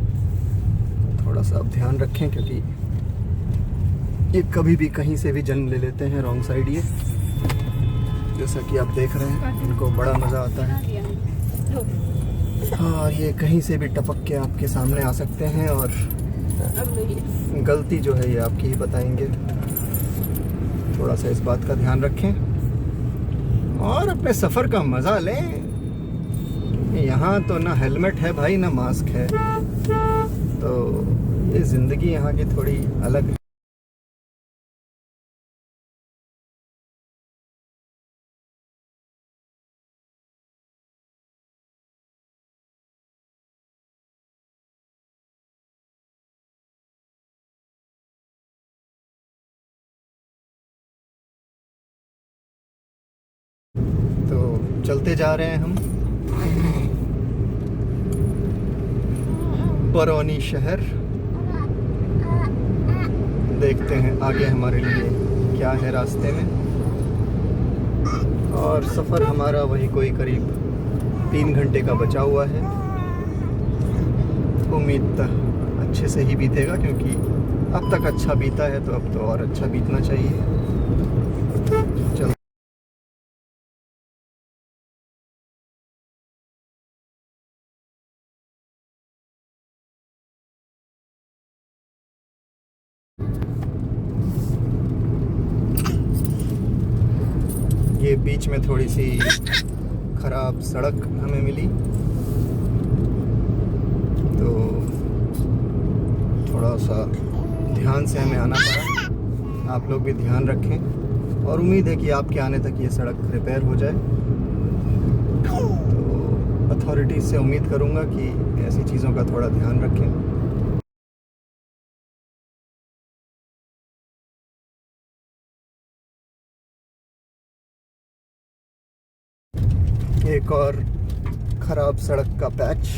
थोड़ा सा आप ध्यान रखें, क्योंकि ये कभी भी कहीं से भी जन्म ले लेते हैं रॉन्ग साइड ये, जैसा कि आप देख रहे हैं। इनको बड़ा मज़ा आता है और ये कहीं से भी टपक के आपके सामने आ सकते हैं और गलती जो है ये आपकी ही बताएंगे। थोड़ा सा इस बात का ध्यान रखें और अपने सफ़र का मज़ा लें। यहाँ तो ना हेलमेट है भाई, ना मास्क है, तो ये ज़िंदगी यहाँ की थोड़ी अलग है। तो चलते जा रहे हैं हम बरौनी शहर। देखते हैं आगे हमारे लिए क्या है रास्ते में। और सफ़र हमारा वही कोई करीब 3 घंटे का बचा हुआ है। उम्मीद अच्छे से ही बीतेगा, क्योंकि अब तक अच्छा बीता है तो अब तो और अच्छा बीतना चाहिए। चल ये बीच में थोड़ी सी खराब सड़क हमें मिली, तो थोड़ा सा ध्यान से हमें आना पड़ा। आप लोग भी ध्यान रखें और उम्मीद है कि आपके आने तक ये सड़क रिपेयर हो जाए। तो अथॉरिटीज़ से उम्मीद करूँगा कि ऐसी चीज़ों का थोड़ा ध्यान रखें। एक और ख़राब सड़क का पैच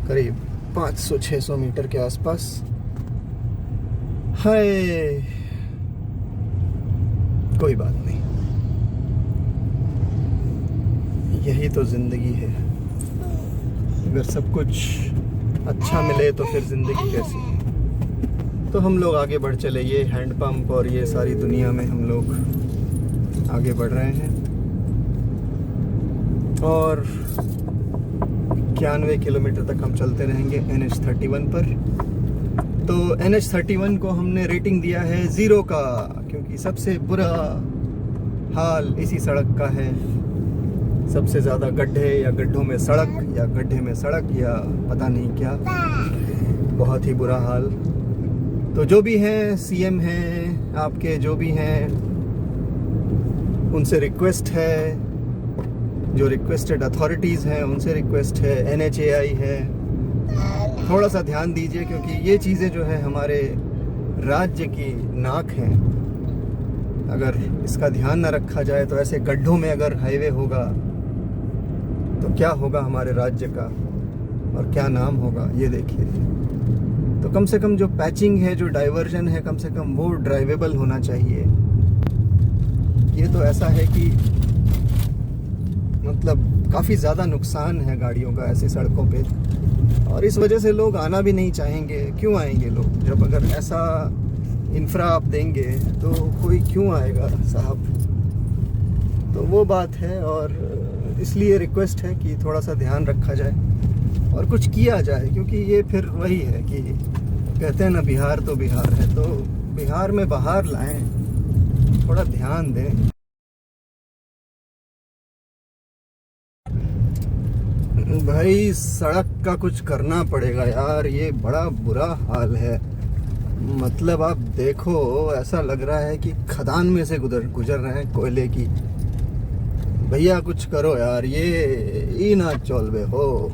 करीब 500-600 मीटर के आसपास। हाय, कोई बात नहीं, यही तो ज़िंदगी है। अगर सब कुछ अच्छा मिले तो फिर ज़िंदगी कैसी। तो हम लोग आगे बढ़ चले। ये हैंडपंप और ये सारी दुनिया में हम लोग आगे बढ़ रहे हैं और 91 किलोमीटर तक हम चलते रहेंगे NH31 पर। तो NH31 को हमने रेटिंग दिया है 0 का, क्योंकि सबसे बुरा हाल इसी सड़क का है। सबसे ज़्यादा गड्ढे या गड्ढों में सड़क या गड्ढे में सड़क या पता नहीं क्या, बहुत ही बुरा हाल। तो जो भी हैं, CM हैं आपके, जो भी हैं, उनसे रिक्वेस्ट है, जो रिक्वेस्टेड अथॉरिटीज़ हैं उनसे रिक्वेस्ट है, NHAI है, थोड़ा सा ध्यान दीजिए, क्योंकि ये चीज़ें जो है हमारे राज्य की नाक हैं। अगर इसका ध्यान न रखा जाए तो ऐसे गड्ढों में अगर हाईवे होगा तो क्या होगा हमारे राज्य का और क्या नाम होगा, ये देखिए। तो कम से कम जो पैचिंग है, जो डाइवर्जन है, कम से कम वो ड्राइवेबल होना चाहिए। ये तो ऐसा है कि मतलब काफ़ी ज़्यादा नुकसान है गाड़ियों का ऐसी सड़कों पे, और इस वजह से लोग आना भी नहीं चाहेंगे। क्यों आएंगे लोग? जब अगर ऐसा इंफ्रा आप देंगे तो कोई क्यों आएगा साहब। तो वो बात है, और इसलिए रिक्वेस्ट है कि थोड़ा सा ध्यान रखा जाए और कुछ किया जाए, क्योंकि ये फिर वही है कि कहते हैं ना, बिहार तो बिहार है, तो बिहार में बाहर लाएं, थोड़ा ध्यान दें। भाई सड़क का कुछ करना पड़ेगा यार, ये बड़ा बुरा हाल है। मतलब आप देखो, ऐसा लग रहा है कि खदान में से गुजर रहे हैं कोयले की। भैया कुछ करो यार, ये ना चौलवे हो।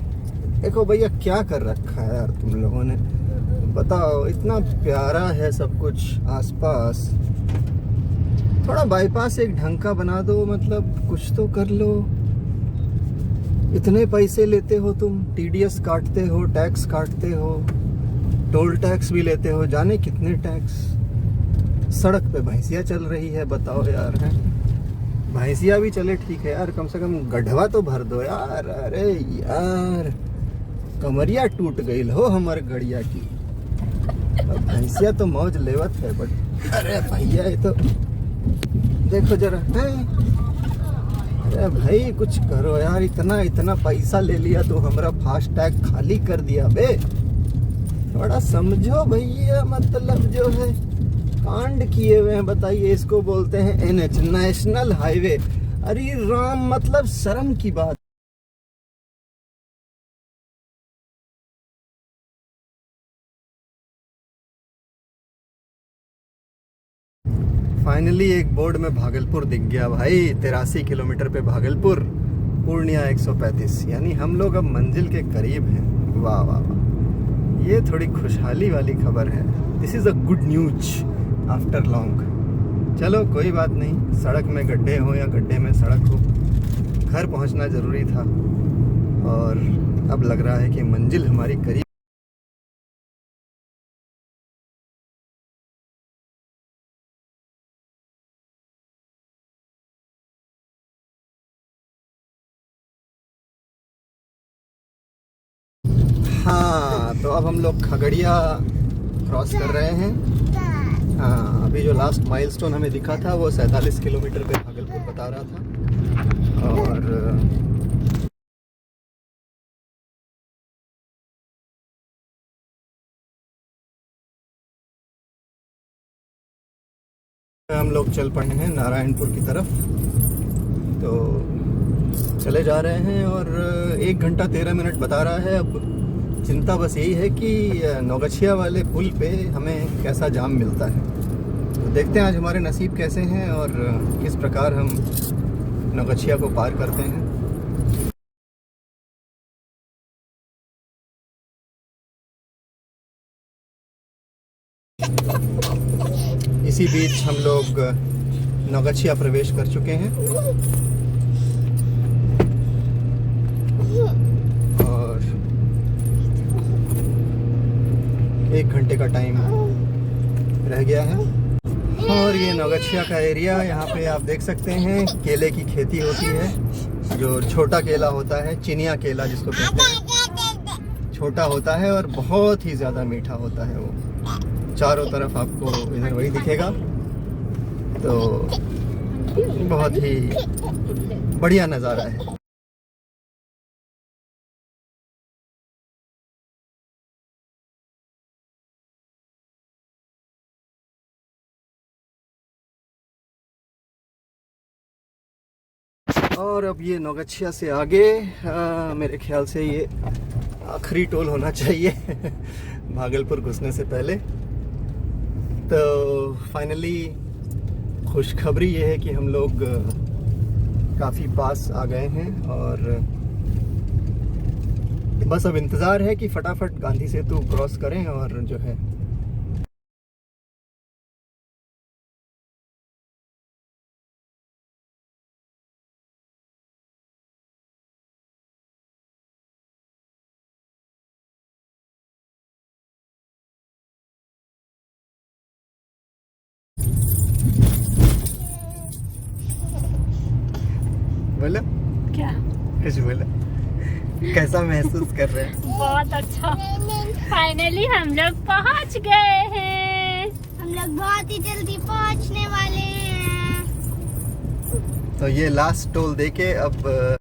देखो भैया क्या कर रखा है यार तुम लोगों ने, बताओ। इतना प्यारा है सब कुछ आसपास, थोड़ा बाईपास एक ढंग का बना दो, मतलब कुछ तो कर लो। इतने पैसे लेते हो तुम, TDS काटते हो, टैक्स काटते हो, टोल टैक्स भी लेते हो, जाने कितने टैक्स। सड़क पे भैंसिया चल रही है, बताओ यार। है भैंसिया भी चले ठीक है यार, कम से कम गड्ढवा तो भर दो यार। अरे यार कमरिया टूट गई हो हमारे गड़िया की। भैंसिया तो मौज लेवत है, बट अरे भैया ये तो देखो जरा है। अरे भाई कुछ करो यार, इतना पैसा ले लिया तो हमारा फास्ट टैग खाली कर दिया बे। थोड़ा समझो भैया, मतलब जो है कांड किए हुए हैं, बताइए। इसको बोलते हैं NH, नेशनल हाईवे। अरे राम, मतलब शर्म की बात। फाइनली एक बोर्ड में भागलपुर दिख गया भाई। 83 किलोमीटर पे भागलपुर, पूर्णिया 135, यानी हम लोग अब मंजिल के करीब हैं। वाह वाह वाह, ये थोड़ी खुशहाली वाली खबर है। This is a good news after long. चलो कोई बात नहीं, सड़क में गड्ढे हो या गड्ढे में सड़क हो, घर पहुंचना ज़रूरी था। और अब लग रहा है कि मंजिल हमारी करीब। हाँ, तो अब हम लोग खगड़िया क्रॉस कर रहे हैं। हाँ, अभी जो लास्ट माइलस्टोन हमें दिखा था वो 47 किलोमीटर पे भागलपुर बता रहा था। और हम लोग चल पड़े हैं नारायणपुर की तरफ। तो चले जा रहे हैं और 1 घंटा 13 मिनट बता रहा है। अब चिंता बस यही है कि नौगछिया वाले पुल पे हमें कैसा जाम मिलता है। तो देखते हैं आज हमारे नसीब कैसे हैं और किस प्रकार हम नौगछिया को पार करते हैं। इसी बीच हम लोग नौगछिया प्रवेश कर चुके हैं और 1 घंटे का टाइम रह गया है। और ये नौगछिया का एरिया, यहाँ पे आप देख सकते हैं केले की खेती होती है। जो छोटा केला होता है, चिनिया केला जिसको कहते हैं, छोटा होता है और बहुत ही ज़्यादा मीठा होता है। वो चारों तरफ आपको इधर वही दिखेगा। तो बहुत ही बढ़िया नज़ारा है। और अब ये नौगछिया से आगे मेरे ख्याल से ये आखिरी टोल होना चाहिए भागलपुर घुसने से पहले। तो फाइनली खुशखबरी ये है कि हम लोग काफ़ी पास आ गए हैं और बस अब इंतज़ार है कि फटाफट गांधी सेतु क्रॉस करें और जो है बोला क्या? कुछ बोला। कैसा महसूस कर रहे हैं? बहुत अच्छा, फाइनली हम लोग पहुंच गए हैं। हम लोग बहुत ही जल्दी पहुंचने वाले हैं। तो ये लास्ट टोल देके अब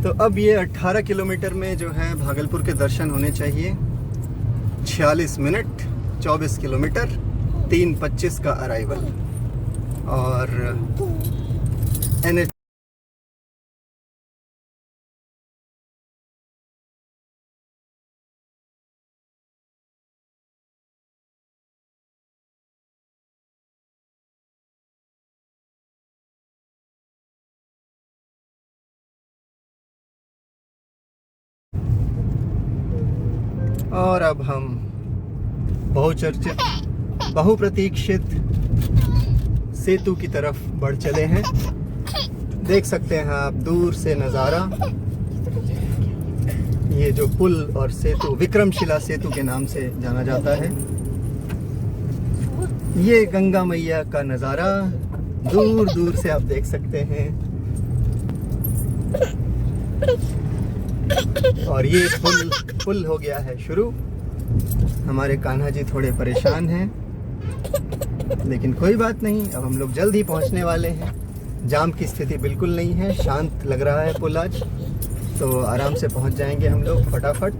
तो अब ये 18 किलोमीटर में जो है भागलपुर के दर्शन होने चाहिए। 46 मिनट 24 किलोमीटर 3:25 का अराइवल। और NH और अब हम बहुचर्चित बहुप्रतीक्षित सेतु की तरफ बढ़ चले हैं। देख सकते हैं आप दूर से नज़ारा। ये जो पुल और सेतु विक्रमशिला सेतु के नाम से जाना जाता है। ये गंगा मैया का नज़ारा दूर दूर से आप देख सकते हैं। और ये पुल हो गया है शुरू। हमारे कान्हा जी थोड़े परेशान हैं, लेकिन कोई बात नहीं, अब हम लोग जल्द ही पहुंचने वाले हैं। जाम की स्थिति बिल्कुल नहीं है, शांत लग रहा है पुल आज, तो आराम से पहुंच जाएंगे हम लोग फटाफट।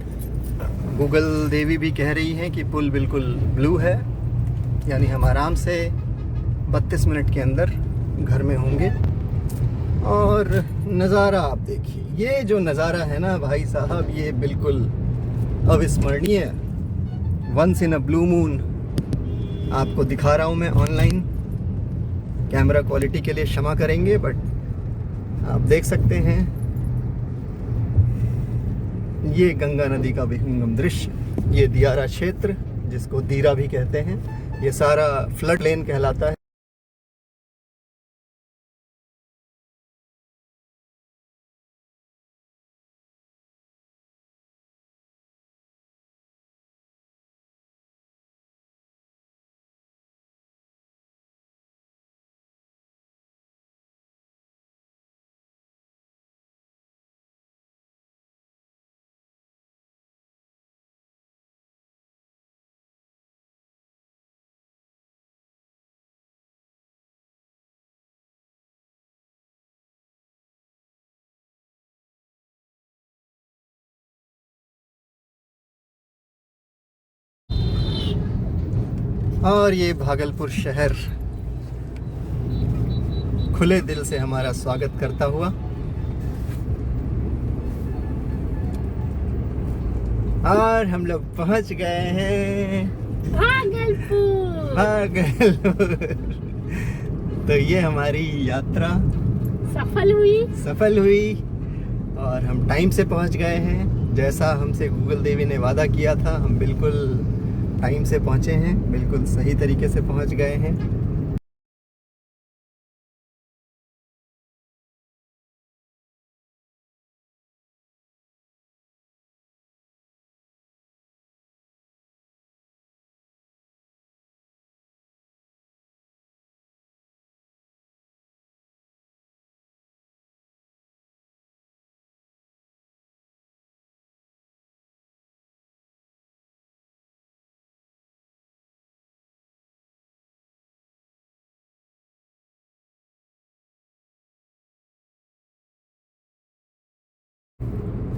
गूगल देवी भी कह रही हैं कि पुल बिल्कुल ब्लू है, यानी हम आराम से 32 मिनट के अंदर घर में होंगे। और नज़ारा आप देखिए, ये जो नज़ारा है ना भाई साहब, ये बिल्कुल अविस्मरणीय, once in a blue moon. आपको दिखा रहा हूँ मैं ऑनलाइन, कैमरा क्वालिटी के लिए क्षमा करेंगे, बट आप देख सकते हैं ये गंगा नदी का विहंगम दृश्य। ये दियारा क्षेत्र, जिसको दीरा भी कहते हैं, ये सारा फ्लड लेन कहलाता है। और ये भागलपुर शहर खुले दिल से हमारा स्वागत करता हुआ। और हम लोग पहुंच गए हैं भागलपुर। तो ये हमारी यात्रा सफल हुई और हम टाइम से पहुंच गए हैं। जैसा हमसे गूगल देवी ने वादा किया था, हम बिल्कुल टाइम से पहुंचे हैं, बिल्कुल सही तरीके से पहुंच गए हैं।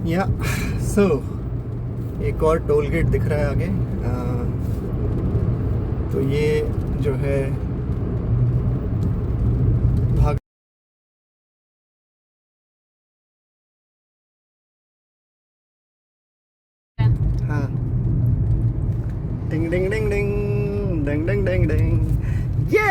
या सो एक और टोल गेट दिख रहा है आगे। तो ये जो है भाग हाँ, डिंग डिंग डिंग डिंग डिंग डिंग डिंग डिंग, ये